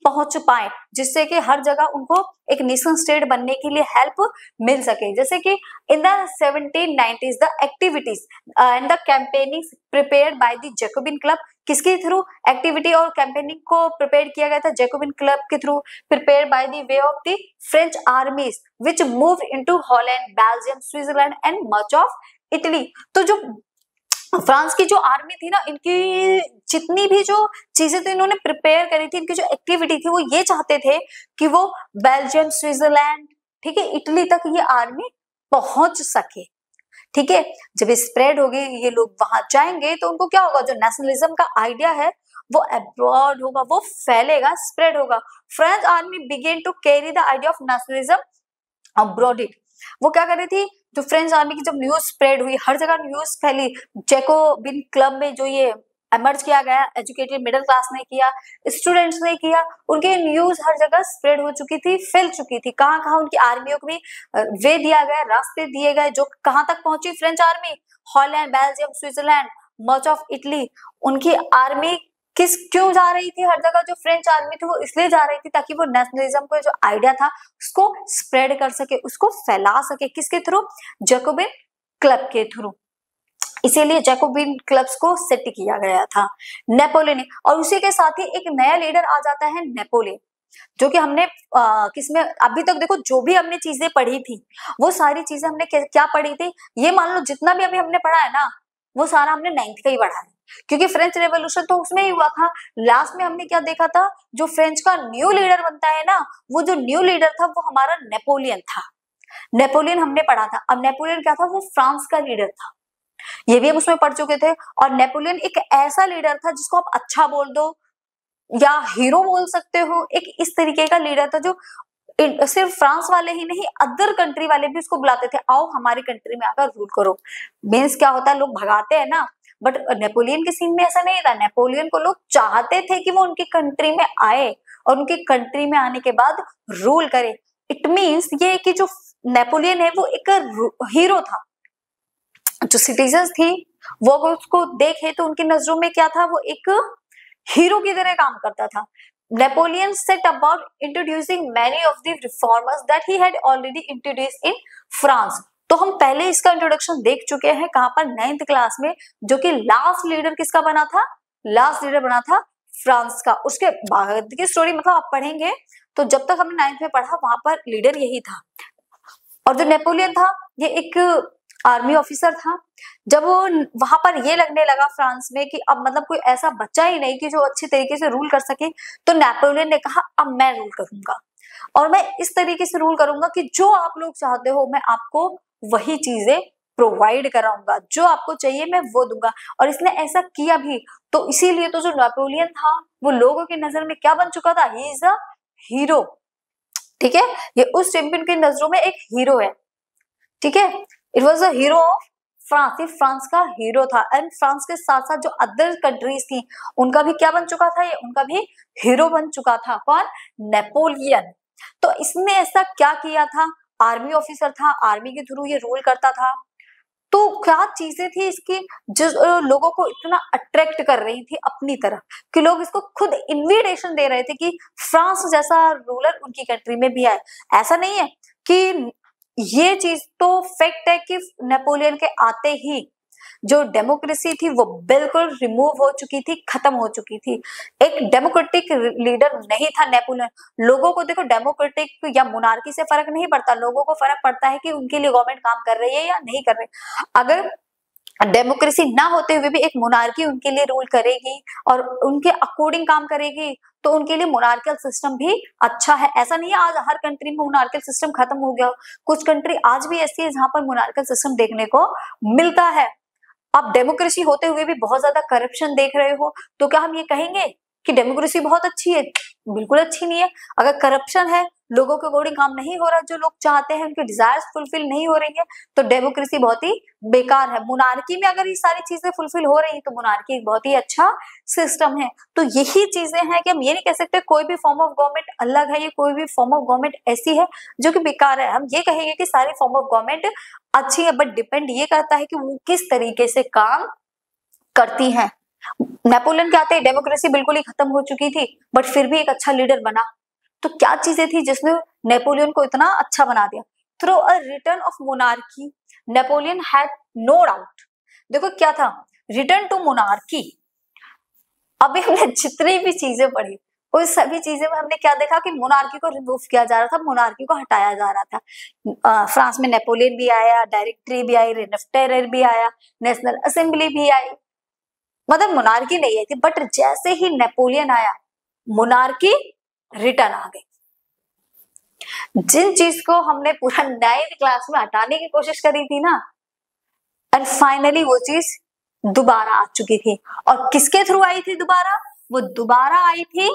पहुंच पाए, जिससे कि हर जगह उनको एक नेशन स्टेट बनने के लिए हेल्प मिल सके। जैसे कि in the 1790s the activities and the campaigning prepared by the Jacobin club, किसके थ्रू एक्टिविटी और कैंपेनिंग को प्रिपेयर किया गया था, जैकोबिन क्लब के through, prepared by the way of the French आर्मीज which moved into Holland, Belgium, Switzerland and much of Italy. तो जो France की जो आर्मी थी ना, इनकी जितनी भी जो चीजें तो इन्होंने प्रिपेयर करी थी, इनकी जो एक्टिविटी थी वो ये चाहते थे कि वो बेल्जियम, स्विट्जरलैंड, ठीक है, इटली तक ये आर्मी पहुंच सके। ठीक है, जब स्प्रेड होगी, ये लोग वहां जाएंगे तो उनको क्या होगा, जो नेशनलिज्म का आइडिया है वो अब्रॉड होगा, वो फैलेगा, स्प्रेड होगा। French army begin to carry the idea of nationalism abroad. वो क्या कर रही थी, जो फ्रेंच आर्मी की जब न्यूज स्प्रेड हुई, हर जगह न्यूज फैली, जैकोबिन क्लब में जो ये एमर्ज किया गया, एजुकेटेड मिडिल क्लास ने किया, स्टूडेंट्स ने किया, उनकी न्यूज हर जगह स्प्रेड हो चुकी थी, फैल चुकी थी। कहाँ कहाँ उनकी आर्मियों को भी वे दिया गया, रास्ते दिए गए, जो कहाँ तक पहुंची French army, Holland, Belgium, Switzerland, much of Italy. उनकी आर्मी क्यों जा रही थी हर जगह? जो फ्रेंच आर्मी थी वो इसलिए जा रही थी ताकि वो नेशनलिज्म को जो आइडिया था उसको स्प्रेड कर सके, उसको फैला सके। किसके थ्रू? जैकोबिन क्लब के थ्रू। इसीलिए जैकोबिन क्लब्स को सेट किया गया था नेपोलियन। और उसी के साथ ही एक नया लीडर आ जाता है नेपोलियन, जो कि हमने किसमें अभी तक देखो, जो भी हमने चीजें पढ़ी थी वो सारी चीजें हमने क्या पढ़ी थी, ये मान लो जितना भी अभी हमने पढ़ा है ना वो सारा हमने 9th का ही पढ़ा है, क्योंकि फ्रेंच रेवोल्यूशन तो उसमें ही हुआ था। लास्ट में हमने क्या देखा था, जो फ्रेंच का न्यू लीडर बनता है ना, वो जो न्यू लीडर था वो हमारा नेपोलियन था। नेपोलियन हमने पढ़ा था। अब नेपोलियन क्या था? वो फ्रांस का लीडर था, ये भी हम उसमें पढ़ चुके थे। और नेपोलियन एक ऐसा लीडर था जिसको आप अच्छा बोल दो या हीरो बोल सकते हो, एक इस तरीके का लीडर था जो सिर्फ फ्रांस वाले ही नहीं, अदर कंट्री वाले भी उसको बुलाते थे, आओ हमारी कंट्री में आकर रूल करो। मीन्स क्या होता है, लोग भगाते हैं ना, बट नेपोलियन के सीन में ऐसा नहीं था। नेपोलियन को लोग चाहते थे कि वो उनकी कंट्री में आए और उनकी कंट्री में आने के बाद रूल करे। इट मीन्स ये कि जो नेपोलियन है वो एक हीरो था। जो सिटीजन्स थी वो उसको देखे तो उनकी नजरों में क्या था, वो एक हीरो की तरह काम करता था। Napoleon set about introducing many of the reformers that he had already introduced in France। तो हम पहले इसका इंट्रोडक्शन देख चुके हैं कहां पर? 9th क्लास में, जो कि लास्ट लीडर किसका बना था? लास्ट लीडर बना था फ्रांस का। उसके बाद की स्टोरी मतलब आप पढ़ेंगे तो जब तक हमने 9th में पढ़ा वहां पर लीडर यही था। और जो नेपोलियन था ये एक आर्मी ऑफिसर था। जब वो वहां पर ये लगने लगा फ्रांस में कि अब मतलब कोई ऐसा बच्चा ही नहीं कि जो अच्छी तरीके से रूल कर सके, तो नेपोलियन ने कहा अब मैं रूल करूंगा और मैं इस तरीके से रूल करूंगा कि जो आप लोग चाहते हो मैं आपको वही चीजें प्रोवाइड कराऊंगा, जो आपको चाहिए मैं वो दूंगा। और इसने ऐसा किया भी। तो इसीलिए तो जो नेपोलियन था वो लोगों की नजर में क्या बन चुका था? He is a hero. ठीक है, ये उस चैंपियन की नजरों में एक हीरो है। ठीक है, it was a hero of France. ये फ्रांस का हीरो था। एंड फ्रांस के साथ साथ जो अदर कंट्रीज थी उनका भी क्या बन चुका था? ये उनका भी हीरो बन चुका था। कौन? नेपोलियन। तो इसने ऐसा क्या किया था? आर्मी ऑफिसर था, आर्मी के थ्रू ये रूल करता था। तो क्या चीजें थी इसकी जो लोगों को इतना अट्रैक्ट कर रही थी अपनी तरफ कि लोग इसको खुद इन्विटेशन दे रहे थे कि फ्रांस जैसा रूलर उनकी कंट्री में भी आए। ऐसा नहीं है कि ये चीज तो फैक्ट है कि नेपोलियन के आते ही जो डेमोक्रेसी थी वो बिल्कुल रिमूव हो चुकी थी, खत्म हो चुकी थी। एक डेमोक्रेटिक लीडर नहीं था नेपोलियन। लोगों को देखो डेमोक्रेटिक या मोनार्की से फर्क नहीं पड़ता, लोगों को फर्क पड़ता है कि उनके लिए गवर्नमेंट काम कर रही है या नहीं कर रही। अगर डेमोक्रेसी ना होते हुए भी एक मोनार्की उनके लिए रूल करेगी और उनके अकॉर्डिंग काम करेगी तो उनके लिए मोनार्कियल सिस्टम भी अच्छा है। ऐसा नहीं है आज हर कंट्री में मोनार्कियल सिस्टम खत्म हो गया। कुछ कंट्री आज भी ऐसी है जहां पर मोनार्कियल सिस्टम देखने को मिलता है। आप डेमोक्रेसी होते हुए भी बहुत ज्यादा करप्शन देख रहे हो तो क्या हम ये कहेंगे कि डेमोक्रेसी बहुत अच्छी है? बिल्कुल अच्छी नहीं है। अगर करप्शन है, लोगों के अकॉर्डिंग काम नहीं हो रहा, जो लोग चाहते हैं उनके डिजायर्स फुलफिल नहीं हो रही है, तो डेमोक्रेसी बहुत ही बेकार है। मोनार्की में अगर ये सारी चीजें फुलफिल हो रही है तो मोनार्की एक बहुत ही अच्छा सिस्टम है। तो यही चीजें हैं कि हम ये नहीं कह सकते कोई भी फॉर्म ऑफ गवर्नमेंट अलग है या कोई भी फॉर्म ऑफ गवर्नमेंट ऐसी है जो कि बेकार है। हम ये कहेंगे कि सारी फॉर्म ऑफ गवर्नमेंट अच्छी है, बट डिपेंड ये करता है कि वो किस तरीके से काम करती हैं। नेपोलियन के आते ही डेमोक्रेसी बिल्कुल ही खत्म हो चुकी थी, बट फिर भी एक अच्छा लीडर बना। तो क्या चीजें थी जिसने नेपोलियन को इतना अच्छा बना दिया? Through a return of monarchy Napoleon had no doubt. देखो क्या था? Return to monarchy. अभी हमने जितनी भी चीजें पढ़ी उस सभी चीजें में हमने क्या देखा कि मोनार्की को रिमूव किया जा रहा था, मोनार्की को हटाया जा रहा था। फ्रांस में नेपोलियन भी आया, डायरेक्टरी भी आई, रेनफ भी आया, नेशनल असेंबली भी आई, मतलब मोनार्की नहीं आई थी। बट जैसे ही नेपोलियन आया मोनार्की रिटर्न आ गई। जिन चीज को हमने पूरा 9th क्लास में हटाने की कोशिश करी थी ना, एंड फाइनली वो चीज दोबारा आ चुकी थी। और किसके थ्रू आई थी दोबारा? वो दोबारा आई थी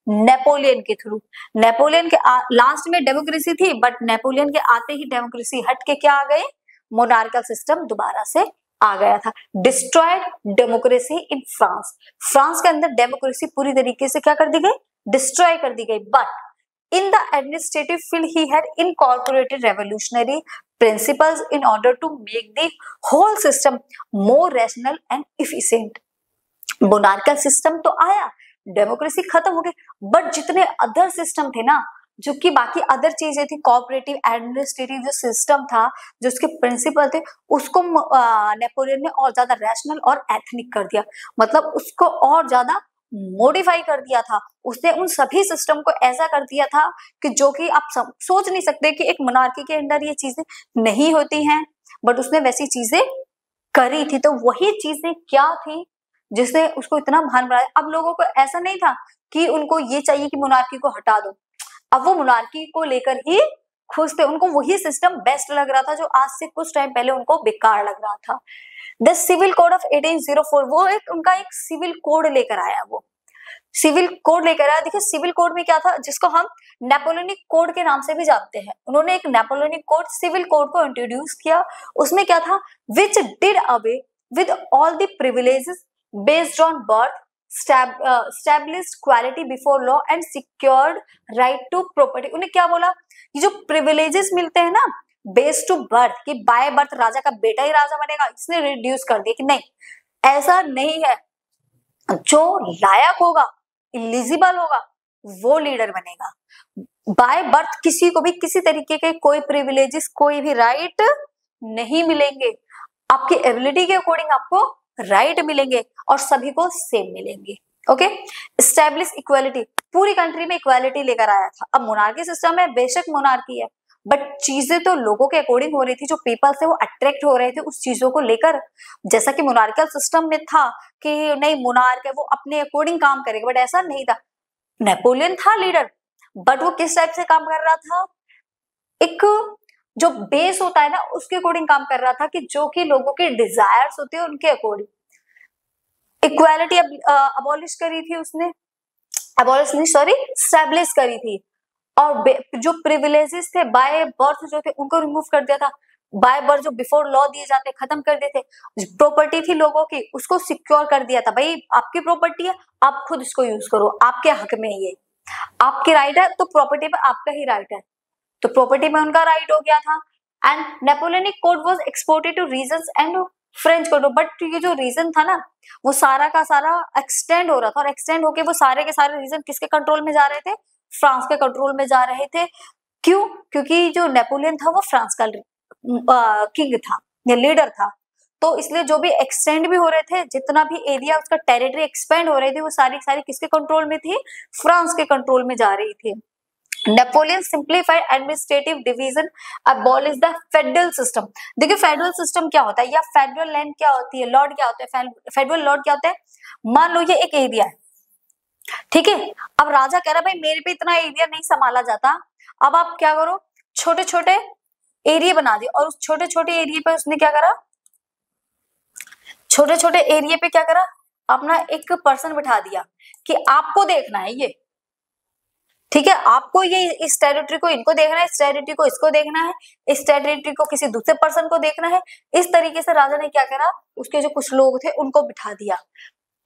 नेपोलियन के थ्रू। नेपोलियन के लास्ट में डेमोक्रेसी थी, बट नेपोलियन के आते ही डेमोक्रेसी हट के क्या आ गई? मोनार्कल सिस्टम दोबारा से आ गया था। Destroyed democracy in France, France के अंदर डेमोक्रेसी पूरी तरीके से क्या कर दी गई, डिस्ट्रॉय कर दी गई। But in the administrative field he had incorporated revolutionary principles in order to make the whole system more rational and efficient. Monarchical system तो आया, डेमोक्रेसी खत्म हो गई, बट जितने अदर सिस्टम थे ना, जो कि बाकी अदर चीजें थी, कोऑपरेटिव एडमिनिस्ट्रेटिव जो सिस्टम था, जो उसके प्रिंसिपल थे, उसको नेपोलियन ने और ज्यादा रैशनल और एथनिक कर दिया, मतलब उसको और ज्यादा मॉडिफाई कर दिया था। उसने उन सभी सिस्टम को ऐसा कर दिया था कि जो कि आप सोच नहीं सकते कि एक मोनार्की के अंदर ये चीजें नहीं होती हैं, बट उसने वैसी चीजें करी थी। तो वही चीजें क्या थी जिसने उसको इतना महान बनाया। अब लोगों को ऐसा नहीं था कि उनको ये चाहिए कि मोनार्की को हटा दो, अब वो मोनार्की को लेकर ही खुश थे, उनको वही सिस्टम बेस्ट लग रहा था जो आज से कुछ टाइम पहले उनको बेकार लग रहा था। द सिविल कोड ऑफ 1804, वो उनका एक सिविल कोड लेकर आया, वो सिविल कोड लेकर आया। देखिए सिविल कोड में क्या था, जिसको हम नेपोलियनिक कोड के नाम से भी जानते हैं। उन्होंने एक नेपोलियनिक कोड, सिविल कोड को इंट्रोड्यूस किया। उसमें क्या था, which did away with all the privileges based on birth, established quality before law and secured right to property। उन्हें क्या बोला, ये जो प्रिविलेजेस मिलते हैं ना बेस्ड टू बर्थ, कि बाय बर्थ राजा का बेटा ही राजा बनेगा, इसने रिड्यूस कर दिया कि नहीं, ऐसा नहीं है, जो लायक होगा, एलिजिबल होगा, वो लीडर बनेगा। बाय बर्थ किसी को भी किसी तरीके के कोई प्रिविलेजेस, कोई भी राइट नहीं मिलेंगे, आपकी एबिलिटी के अकॉर्डिंग आपको राइट मिलेंगे और सभी को सेम मिलेंगे। ओके, एस्टैब्लिश इक्वालिटी, पूरी कंट्री में इक्वालिटी लेकर आया था। अब मोनार्की सिस्टम है, बेशक मोनार्की है, बट चीजें तो लोगों के अकॉर्डिंग हो रही थी, जो पीपल से वो अट्रैक्ट हो रहे थे उस चीजों को लेकर। जैसा कि मोनार्कल सिस्टम में था कि नहीं मोनार्क है वो अपने अकॉर्डिंग काम करेगा, बट ऐसा नहीं था। नेपोलियन था लीडर, बट वो किस टाइप से काम कर रहा था, एक जो बेस होता है ना उसके अकॉर्डिंग काम कर रहा था, कि जो कि लोगों के डिजायर्स होते हैं उनके अकॉर्डिंग। इक्वालिटी अबॉलिश करी थी उसने, अबॉलिश नहीं सॉरी एस्टैब्लिश करी थी। और जो प्रिविलेजेस थे बाय बर्थ जो थे उनको रिमूव कर दिया था, बाय बर्थ जो बिफोर लॉ दिए जाते खत्म कर दिए थे। प्रॉपर्टी थी लोगों की उसको सिक्योर कर दिया था, भाई आपकी प्रॉपर्टी है आप खुद इसको यूज करो, आपके हक में ये, आपकी राइट है तो प्रॉपर्टी पे आपका ही राइट है, तो प्रॉपर्टी में उनका राइट हो गया था। And Napoleonic code was exported two reasons and French code, but ये जो रीजन था ना वो सारा का सारा एक्सटेंड हो रहा था, और एक्सटेंड होके वो सारे के सारे रीजन किसके कंट्रोल में जा रहे थे, फ्रांस के कंट्रोल में जा रहे थे। क्यों, क्योंकि जो नेपोलियन था वो फ्रांस का किंग था या लीडर था, तो इसलिए जो भी एक्सटेंड भी हो रहे थे, जितना भी एरिया उसका टेरिटरी एक्सपेंड हो रही थी, वो सारी सारी किसके कंट्रोल में थी, फ्रांस के कंट्रोल में जा रही थी। Napoleon simplified administrative division, abolish the federal system. देखिए फेडरल सिस्टम क्या होता है, या फेडरल लैंड क्या होती है, लॉर्ड क्या होता है, फेडरल लॉर्ड क्या होता है। मान लो ये एक एरिया है, ठीक है, अब राजा कह रहा है भाई मेरे पे इतना एरिया नहीं संभाला जाता, अब आप क्या करो छोटे छोटे एरिया बना दिए, और उस छोटे छोटे एरिया पे उसने क्या करा, छोटे छोटे एरिया पे क्या करा, अपना एक पर्सन बिठा दिया कि आपको देखना है ये, ठीक है, आपको ये इस टेरिटरी को इनको देखना है, इस टेरिटरी को इसको देखना है, इस टेरिटरी को किसी दूसरे पर्सन को देखना है। इस तरीके से राजा ने क्या करा, उसके जो कुछ लोग थे उनको बिठा दिया।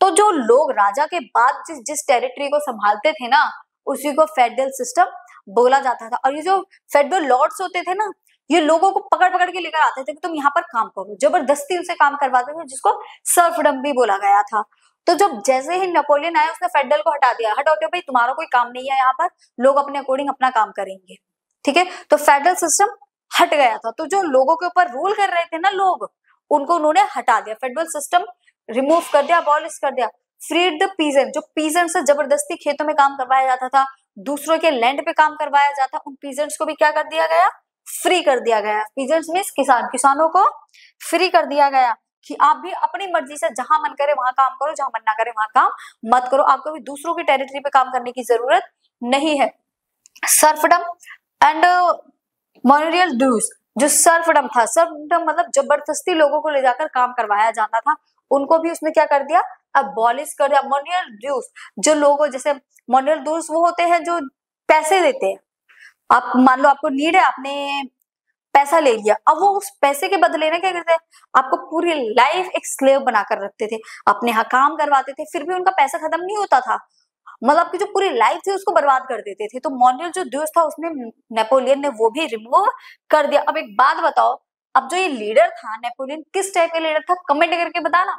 तो जो लोग राजा के बाद जिस टेरिटरी को संभालते थे ना, उसी को फेडरल सिस्टम बोला जाता था। और ये जो फेडरल लॉर्ड्स होते थे ना, ये लोगों को पकड़ पकड़ के लेकर आते थे कि तुम यहाँ पर काम करो, जबरदस्ती उनसे काम करवाते थे, जिसको सर्फडम भी बोला गया था। तो जब जैसे ही नेपोलियन आया उसने फेडरल को हटा दिया, हटाओ भाई तुम्हारा कोई काम नहीं है यहाँ पर, लोग अपने अकॉर्डिंग अपना काम करेंगे, ठीक है, तो फेडरल सिस्टम हट गया था। तो जो लोगों के ऊपर रूल कर रहे थे ना लोग, उनको उन्होंने हटा दिया, फेडरल सिस्टम रिमूव कर दिया, अबॉलिश कर दिया। फ्रीड द पीजेंट, जो पीजेंट से जबरदस्ती खेतों में काम करवाया जाता था, दूसरों के लैंड पे काम करवाया जाता, उन पीजेंट्स को भी क्या कर दिया गया, फ्री कर दिया गया। पीजेंट्स मींस किसान, किसानों को फ्री कर दिया गया कि आप भी अपनी मर्जी से जहां मन करे वहां काम करो, जहां मन ना करे वहां काम मत करो, आपको भी दूसरों की टेरिटरी पे काम करने की जरूरत नहीं है। सर्फडम एंड मॉनिरियल ड्यूज, जो सर्फडम था, सर्फडम मतलब जबरदस्ती लोगों को ले जाकर काम करवाया जाता था, उनको भी उसने क्या कर दिया, अबॉलिश कर दिया। मॉनिरियल ड्यूज, जो लोग जैसे मॉनिरियल ड्यूज वो होते हैं जो पैसे देते हैं, आप मान लो आपको नीड है, आपने पैसा ले लिया। अब वो उस पैसे के बदले ना क्या करते हैं, आपको पूरी लाइफ एक स्लेव बनाकर रखते थे, अपने यहाँ काम करवाते थे, फिर भी उनका पैसा खत्म नहीं होता था, मतलब आपकी जो पूरी लाइफ थी उसको बर्बाद कर देते थे। तो मॉन्यूल जो ड्यूज था उसने नेपोलियन ने वो भी रिमूव कर दिया। अब एक बात बताओ, अब जो ये लीडर था नेपोलियन, किस टाइप का लीडर था, कमेंट करके बताना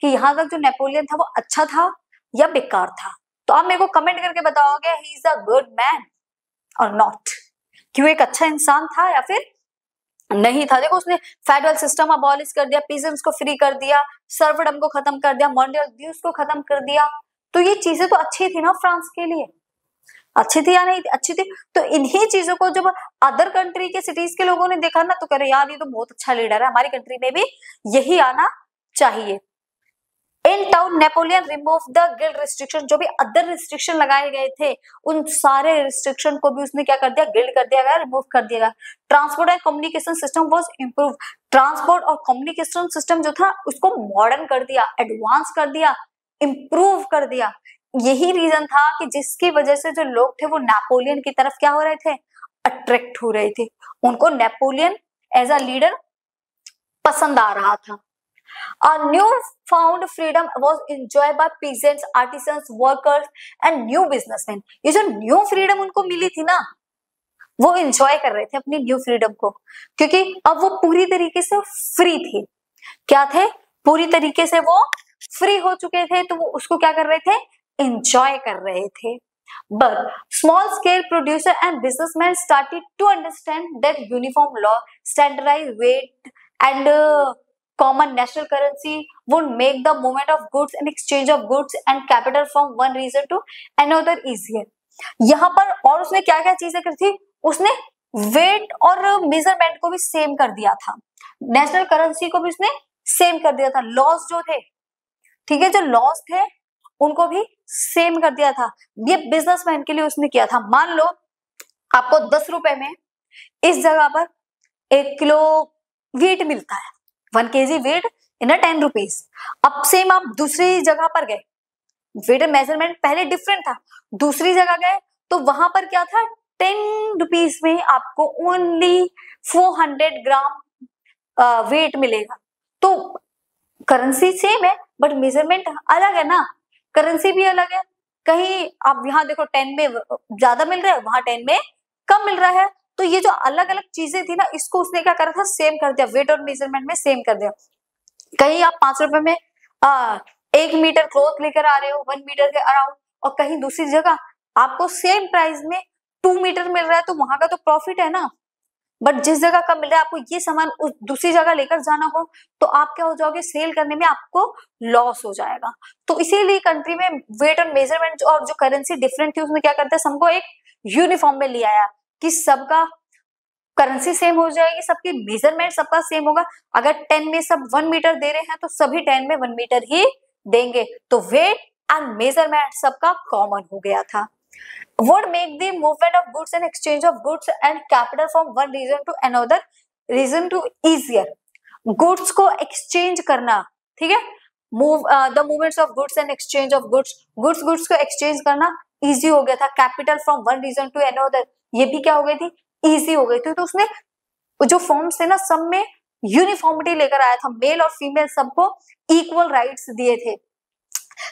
कि यहाँ तक जो नेपोलियन था वो अच्छा था या बेकार था। तो आप मेरे को कमेंट करके बताओगे he is a good man और नॉट, कि वो एक अच्छा इंसान था या फिर नहीं था। देखो उसने फेडरल सिस्टम अबॉलिश कर दिया, पीजेंट्स को फ्री कर दिया, सर्वडम को खत्म कर दिया, मॉन्डियल ड्यूज को खत्म कर दिया। तो ये चीजें तो अच्छी थी ना फ्रांस के लिए, अच्छी थी या नहीं अच्छी थी। तो इन्हीं चीजों को जब अदर कंट्री के सिटीज के लोगों ने देखा ना तो कह रहे यार ये तो बहुत अच्छा लीडर है, हमारी कंट्री में भी यही आना चाहिए। In town Napoleon remove the guild restriction, जो भी अदर रिस्ट्रिक्शन लगाए गए थे उन सारे रिस्ट्रिक्शन को भी उसने क्या कर दिया, गिल्ड कर दिया गया, रिमूव कर दिया गया। Transport and communication system was improve, transport और कम्युनिकेशन सिस्टम जो था उसको मॉडर्न कर दिया, एडवांस कर दिया, इम्प्रूव कर दिया। यही रीजन था कि जिसकी वजह से जो लोग थे वो नेपोलियन की तरफ क्या हो रहे थे, अट्रैक्ट हो रहे थे, उनको नेपोलियन एज अ लीडर पसंद आ रहा था। A new found freedom was enjoyed by peasants, artisans, workers and new businessmen। ये जो न्यू फ्रीडम उनको मिली थी ना वो एंजॉय कर रहे थे अपनी न्यू फ्रीडम को, क्योंकि अब वो पूरी तरीके से फ्री थे। क्या थे, पूरी तरीके से वो फ्री हो चुके थे, तो वो उसको क्या कर रहे थे, एंजॉय कर रहे थे। But small scale producer and businessmen started to understand that uniform law, standardized weight and common national currency would make the movement of goods and exchange of goods and capital from one region to another easier। यहाँ पर और उसने क्या क्या चीजें करी थी, उसने वेट और मेजरमेंट को भी सेम कर दिया था, नेशनल करेंसी को भी उसने सेम कर दिया था, लॉज जो थे, ठीक है, जो लॉज थे उनको भी सेम कर दिया था। ये बिजनेसमैन के लिए उसने किया था। मान लो आपको 10 रुपए में इस जगह पर 1 किलो वीट मिलता है, 1 kg वीट इन 10 रुपीज। अब सेम आप दूसरी जगह पर गए, वेट मेजरमेंट पहले डिफरेंट था, दूसरी जगह गए तो वहां पर क्या था, 10 रुपीज में आपको ओनली 400 ग्राम वेट मिलेगा। तो करेंसी सेम है बट मेजरमेंट अलग है ना, करेंसी भी अलग है। कहीं आप यहाँ देखो 10 में ज्यादा मिल रहा है, वहां 10 में कम मिल रहा है। तो ये जो अलग अलग चीजें थी ना इसको उसने क्या करा था, सेम कर दिया, वेट और मेजरमेंट में सेम कर दिया। कहीं आप 5 रुपए में 1 मीटर क्लॉथ लेकर आ रहे हो 1 मीटर के अराउंड, और कहीं दूसरी जगह आपको सेम प्राइस में 2 मीटर मिल रहा है, तो वहां का तो प्रॉफिट है ना। बट जिस जगह का मिल रहा है आपको ये सामान उस दूसरी जगह लेकर जाना हो तो आप क्या हो जाओगे, सेल करने में आपको लॉस हो जाएगा। तो इसीलिए कंट्री में वेट और मेजरमेंट और जो करेंसी डिफरेंट थी उसने क्या करता है, सबको एक यूनिफॉर्म में ले आया कि सबका करेंसी सेम हो जाएगी, सबकी मेजरमेंट सबका सेम होगा। अगर 10 में सब 1 मीटर दे रहे हैं तो सभी 10 में 1 मीटर ही देंगे। तो वेट एंड मेजरमेंट सबका कॉमन हो गया था। Would make the movement of goods and exchange of goods and capital from one region to another region to easier। Goods को एक्सचेंज करना, ठीक है, the movements of goods and exchange of goods को exchange करना easy हो गया था। Capital from one region to another, ये भी क्या हो गई थी, इजी हो गई थी। तो उसने जो फॉर्म्स थे ना सब में यूनिफॉर्मिटी लेकर आया था, मेल और फीमेल सबको इक्वल राइट्स दिए थे,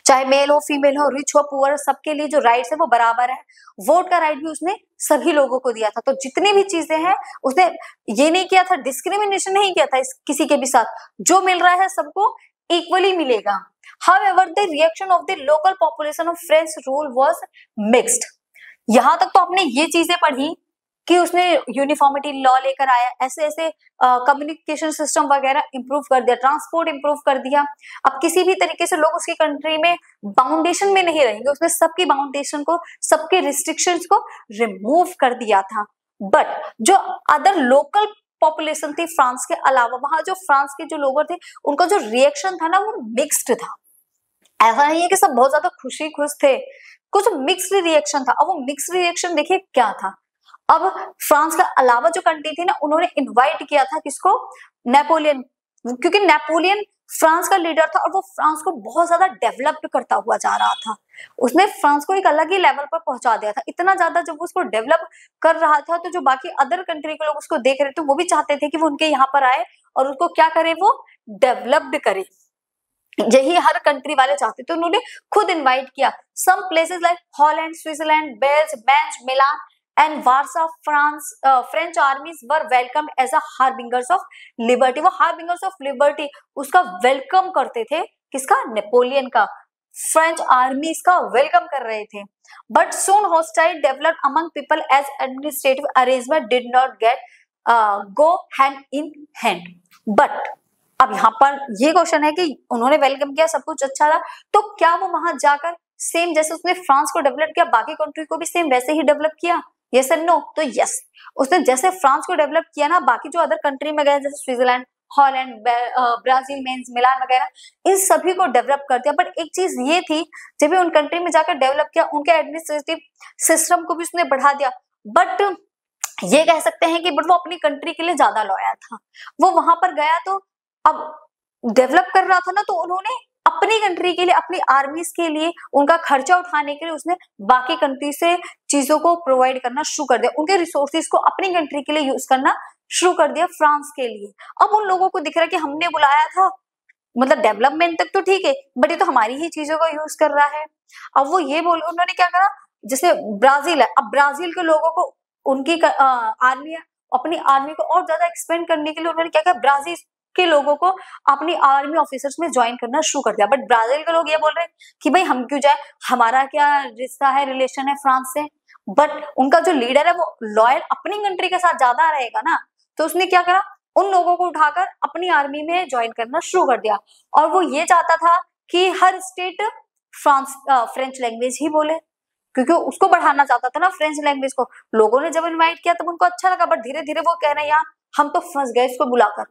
चाहे मेल हो फीमेल हो, रिच हो पुअर, सबके लिए जो राइट्स है वो बराबर है। वोट का राइट भी उसने सभी लोगों को दिया था। तो जितनी भी चीजें हैं उसने ये नहीं किया था, डिस्क्रिमिनेशन नहीं किया था किसी के भी साथ, जो मिल रहा है सबको इक्वली मिलेगा। However, the reaction of the local population of French rule was mixed। यहाँ तक तो आपने ये चीजें पढ़ी कि उसने यूनिफॉर्मिटी लॉ लेकर आया, ऐसे ऐसे कम्युनिकेशन सिस्टम वगैरह इंप्रूव कर दिया, ट्रांसपोर्ट इंप्रूव कर दिया। अब किसी भी तरीके से लोग उसकी कंट्री में बाउंडेशन में नहीं रहेंगे, उसने सबकी बाउंडेशन को, सबके रिस्ट्रिक्शंस को रिमूव कर दिया था। बट जो अदर लोकल पॉपुलेशन थी फ्रांस के अलावा, वहां जो फ्रांस के जो लोग थे उनका जो रिएक्शन था ना वो मिक्स्ड था। ऐसा नहीं है कि सब बहुत ज्यादा खुश थे, कुछ मिक्स्ड रिएक्शन था। अब वो मिक्स्ड रिएक्शन देखिए क्या था। अब फ्रांस का अलावा जो कंट्री थी ना उन्होंने इनवाइट किया था किसको, नेपोलियन, क्योंकि नेपोलियन फ्रांस का लीडर था और वो फ्रांस को बहुत ज्यादा डेवलप्ड करता हुआ जा रहा था। उसने फ्रांस को एक अलग ही लेवल पर पहुंचा दिया था, इतना ज्यादा जब वो उसको डेवलप कर रहा था तो जो बाकी अदर कंट्री के लोग उसको देख रहे थे वो भी चाहते थे कि वो उनके यहाँ पर आए और उसको क्या करे, वो डेवलप्ड करे। यही हर कंट्री वाले चाहते थे। उन्होंने खुद इनवाइट किया some places like Holland, Switzerland, Brussels, Mainz, Milan and Warsaw France. French armies were welcome as a harbingers of liberty. वो हार्बिंगर्स ऑफ लिबर्टी उसका वेलकम करते थे, किसका, नेपोलियन का। फ्रेंच आर्मीज का वेलकम कर रहे थे। But soon hostile developed among people as administrative arrangement did not get go hand in hand. But अब यहाँ पर ये क्वेश्चन है कि उन्होंने वेलकम किया, सब कुछ अच्छा था, तो क्या वो वहां जाकर सेम जैसे उसने फ्रांस को डेवलप किया बाकी कंट्री को भी सेम वैसे ही डेवलप किया? Yes and no. तो यस, उसने जैसे फ्रांस को डेवलप किया ना, बाकी जो अदर कंट्री में गए जैसे स्विट्जरलैंड, हॉलैंड, ब्राजील, मेंस, मिलान वगैरह, इन सभी को डेवलप कर दिया। बट एक चीज ये थी, जब भी उन कंट्री में जाकर डेवलप किया उनके एडमिनिस्ट्रेटिव सिस्टम को भी उसने बढ़ा दिया। बट ये कह सकते हैं कि बट वो अपनी कंट्री के लिए ज्यादा लॉयल था। वो वहां पर गया तो अब डेवलप कर रहा था ना, तो उन्होंने अपनी कंट्री के लिए, अपनी आर्मीज के लिए, उनका खर्चा उठाने के लिए उसने बाकी कंट्री से चीजों को प्रोवाइड करना शुरू कर दिया, उनके रिसोर्सेज को अपनी कंट्री के लिए यूज करना शुरू कर दिया फ्रांस के लिए। अब उन लोगों को दिख रहा है कि हमने बुलाया था, मतलब डेवलपमेंट तक तो ठीक है बट ये तो हमारी ही चीजों का यूज कर रहा है। अब वो ये बोल, उन्होंने क्या करा, जैसे ब्राजील है, अब ब्राजील के लोगों को उनकी आर्मी है, अपनी आर्मी को और ज्यादा एक्सपेंड करने के लिए उन्होंने क्या किया, ब्राजील के लोगों को अपनी आर्मी ऑफिसर्स में ज्वाइन करना शुरू कर दिया। बट ब्राजील के लोग ये बोल रहे हैं कि भाई हम क्यों जाए, हमारा क्या रिश्ता है, रिलेशन है फ्रांस से। बट उनका जो लीडर है वो लॉयल अपनी कंट्री के साथ ज्यादा रहेगा ना, तो उसने क्या करा, उन लोगों को उठाकर अपनी आर्मी में ज्वाइन करना शुरू कर दिया। और वो ये चाहता था कि हर स्टेट फ्रेंच लैंग्वेज ही बोले, क्योंकि उसको बढ़ाना चाहता था ना फ्रेंच लैंग्वेज को। लोगों ने जब इनवाइट किया तब उनको अच्छा लगा, बट धीरे धीरे वो कह रहे हैं यार हम तो फंस गए इसको बुलाकर,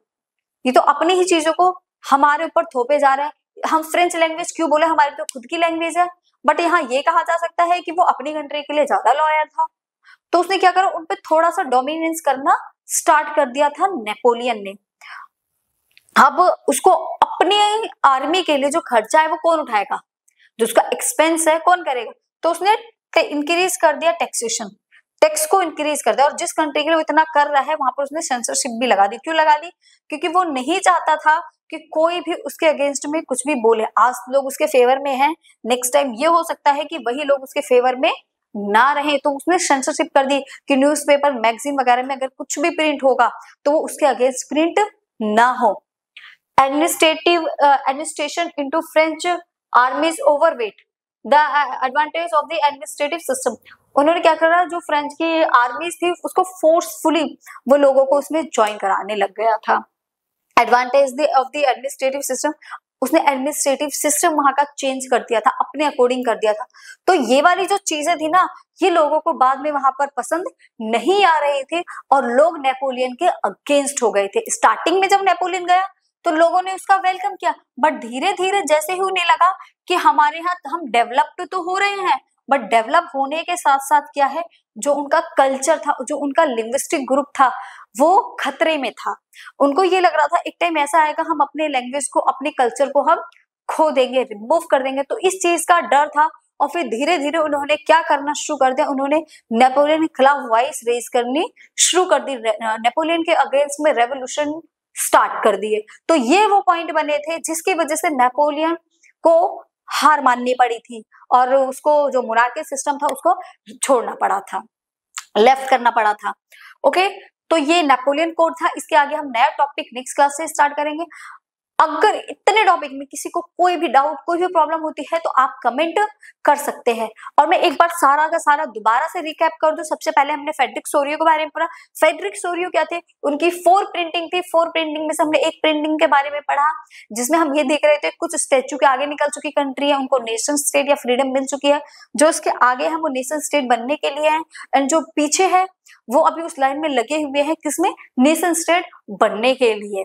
ये तो अपनी ही चीजों को हमारे ऊपर थोपे जा रहे हैं, हम फ्रेंच लैंग्वेज क्यों बोले, हमारी तो खुद की लैंग्वेज है। बट यहाँ ये कहा जा सकता है कि वो अपनी कंट्री के लिए ज्यादा लॉयल था, तो उसने क्या करा, उनपे थोड़ा सा डोमिनेंस करना स्टार्ट कर दिया था नेपोलियन ने। अब उसको अपनी आर्मी के लिए जो खर्चा है वो कौन उठाएगा, जो उसका एक्सपेंस है कौन करेगा, तो उसने इंक्रीज कर दिया टैक्सेशन, टैक्स को इंक्रीज कर दिया। और जिस कंट्री के लिए वो इतना कर रहा है वहां पर उसने सेंसरशिप भी लगा दी। क्यों लगा दी, क्योंकि वो नहीं चाहता था कि कोई भी उसके अगेंस्ट में कुछ भी बोले। आज लोग उसके फेवर में हैं, नेक्स्ट टाइम ये हो सकता है कि वही लोग उसके फेवर में ना रहे, तो उसने सेंसरशिप कर दी कि न्यूज़पेपर, मैगजीन वगैरह में अगर कुछ भी प्रिंट होगा तो वो उसके अगेंस्ट प्रिंट ना हो। Administration into French आर्मीज overweight the advantage of the administrative system. उन्होंने क्या करा, जो फ्रेंच की आर्मीज थी उसको फोर्सफुली वो लोगों को उसमें ज्वाइन कराने लग गया था। Advantage of the administrative system, उसने एडमिनिस्ट्रेटिव सिस्टम वहां का चेंज कर दिया था, अपने अकॉर्डिंग कर दिया था। तो ये वाली जो चीजें थी ना, ये लोगों को बाद में वहां पर पसंद नहीं आ रही थी और लोग नेपोलियन के अगेंस्ट हो गए थे। स्टार्टिंग में जब नेपोलियन गया तो लोगों ने उसका वेलकम किया, बट धीरे धीरे जैसे ही उन्हें लगा कि हमारे यहाँ हम डेवलप्ड तो हो रहे हैं, बट डेवलप होने के साथ साथ क्या है, जो उनका कल्चर था, जो उनका लिंग्विस्टिक ग्रुप था वो खतरे में था। उनको ये लग रहा था एक टाइम ऐसा आएगा हम अपने लैंग्वेज को, अपने कल्चर को हम खो देंगे, रिमूव कर देंगे, तो इस चीज का डर था। और फिर धीरे धीरे उन्होंने क्या करना शुरू कर दिया, उन्होंने नेपोलियन के खिलाफ वॉइस रेज करनी शुरू कर दी, नेपोलियन के अगेंस्ट में रेवोल्यूशन स्टार्ट कर दिए। तो ये वो पॉइंट बने थे जिसकी वजह से नेपोलियन को हार माननी पड़ी थी और उसको जो मोनार्की सिस्टम था उसको छोड़ना पड़ा था, लेफ्ट करना पड़ा था। ओके, तो ये नेपोलियन कोड था। इसके आगे हम नया टॉपिक नेक्स्ट क्लास से स्टार्ट करेंगे। अगर इतने टॉपिक में किसी को कोई भी डाउट, कोई भी प्रॉब्लम होती है तो आप कमेंट कर सकते हैं। और मैं एक बार सारा का सारा दोबारा से रिकैप कर दूं। सबसे पहले हमने फ्रेडरिक सोरियो के बारे में पढ़ा। फ्रेडरिक सोरियो क्या थे, उनकी 4 प्रिंटिंग थी। 4 प्रिंटिंग में से हमने एक प्रिंटिंग के बारे में पढ़ा जिसमें हम ये देख रहे थे कुछ स्टेचू के आगे निकल चुकी कंट्री है, उनको नेशन स्टेट या फ्रीडम मिल चुकी है। जो उसके आगे है वो नेशन स्टेट बनने के लिए है, एंड जो पीछे है वो अभी उस लाइन में लगे हुए हैं किसमें, नेशन स्टेट बनने के लिए।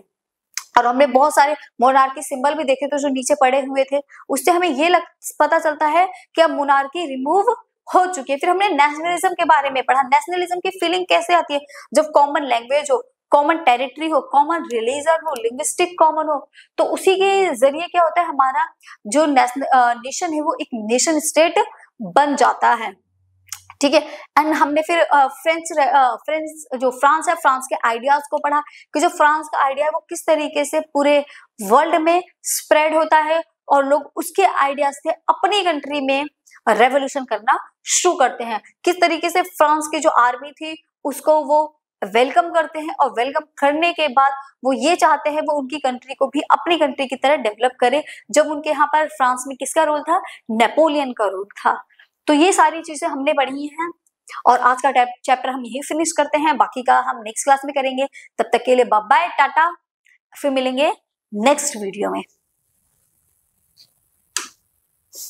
और हमने बहुत सारे मोनार्की सिंबल भी देखे थे जो नीचे पड़े हुए थे, उससे हमें ये पता चलता है कि अब मोनार्की रिमूव हो चुकी है। फिर हमने नेशनलिज्म के बारे में पढ़ा, नेशनलिज्म की फीलिंग कैसे आती है जब कॉमन लैंग्वेज हो, कॉमन टेरिटरी हो, कॉमन रिलीजन हो, लिंग्विस्टिक कॉमन हो, तो उसी के जरिए क्या होता है, हमारा जो नेशन है वो एक नेशन स्टेट बन जाता है। ठीक है। एंड हमने फिर फ्रांस है, फ्रांस के आइडियाज को पढ़ा कि जो फ्रांस का आइडिया है वो किस तरीके से पूरे वर्ल्ड में स्प्रेड होता है और लोग उसके आइडियाज से अपनी कंट्री में रेवोल्यूशन करना शुरू करते हैं। किस तरीके से फ्रांस की जो आर्मी थी उसको वो वेलकम करते हैं और वेलकम करने के बाद वो ये चाहते हैं वो उनकी कंट्री को भी अपनी कंट्री की तरह डेवलप करे। जब उनके यहाँ पर फ्रांस में किसका रोल था, नेपोलियन का रोल था। तो ये सारी चीजें हमने पढ़ी हैं और आज का चैप्टर हम यही फिनिश करते हैं, बाकी का हम नेक्स्ट क्लास में करेंगे। तब तक के लिए बाय बाय, टाटा, फिर मिलेंगे नेक्स्ट वीडियो में।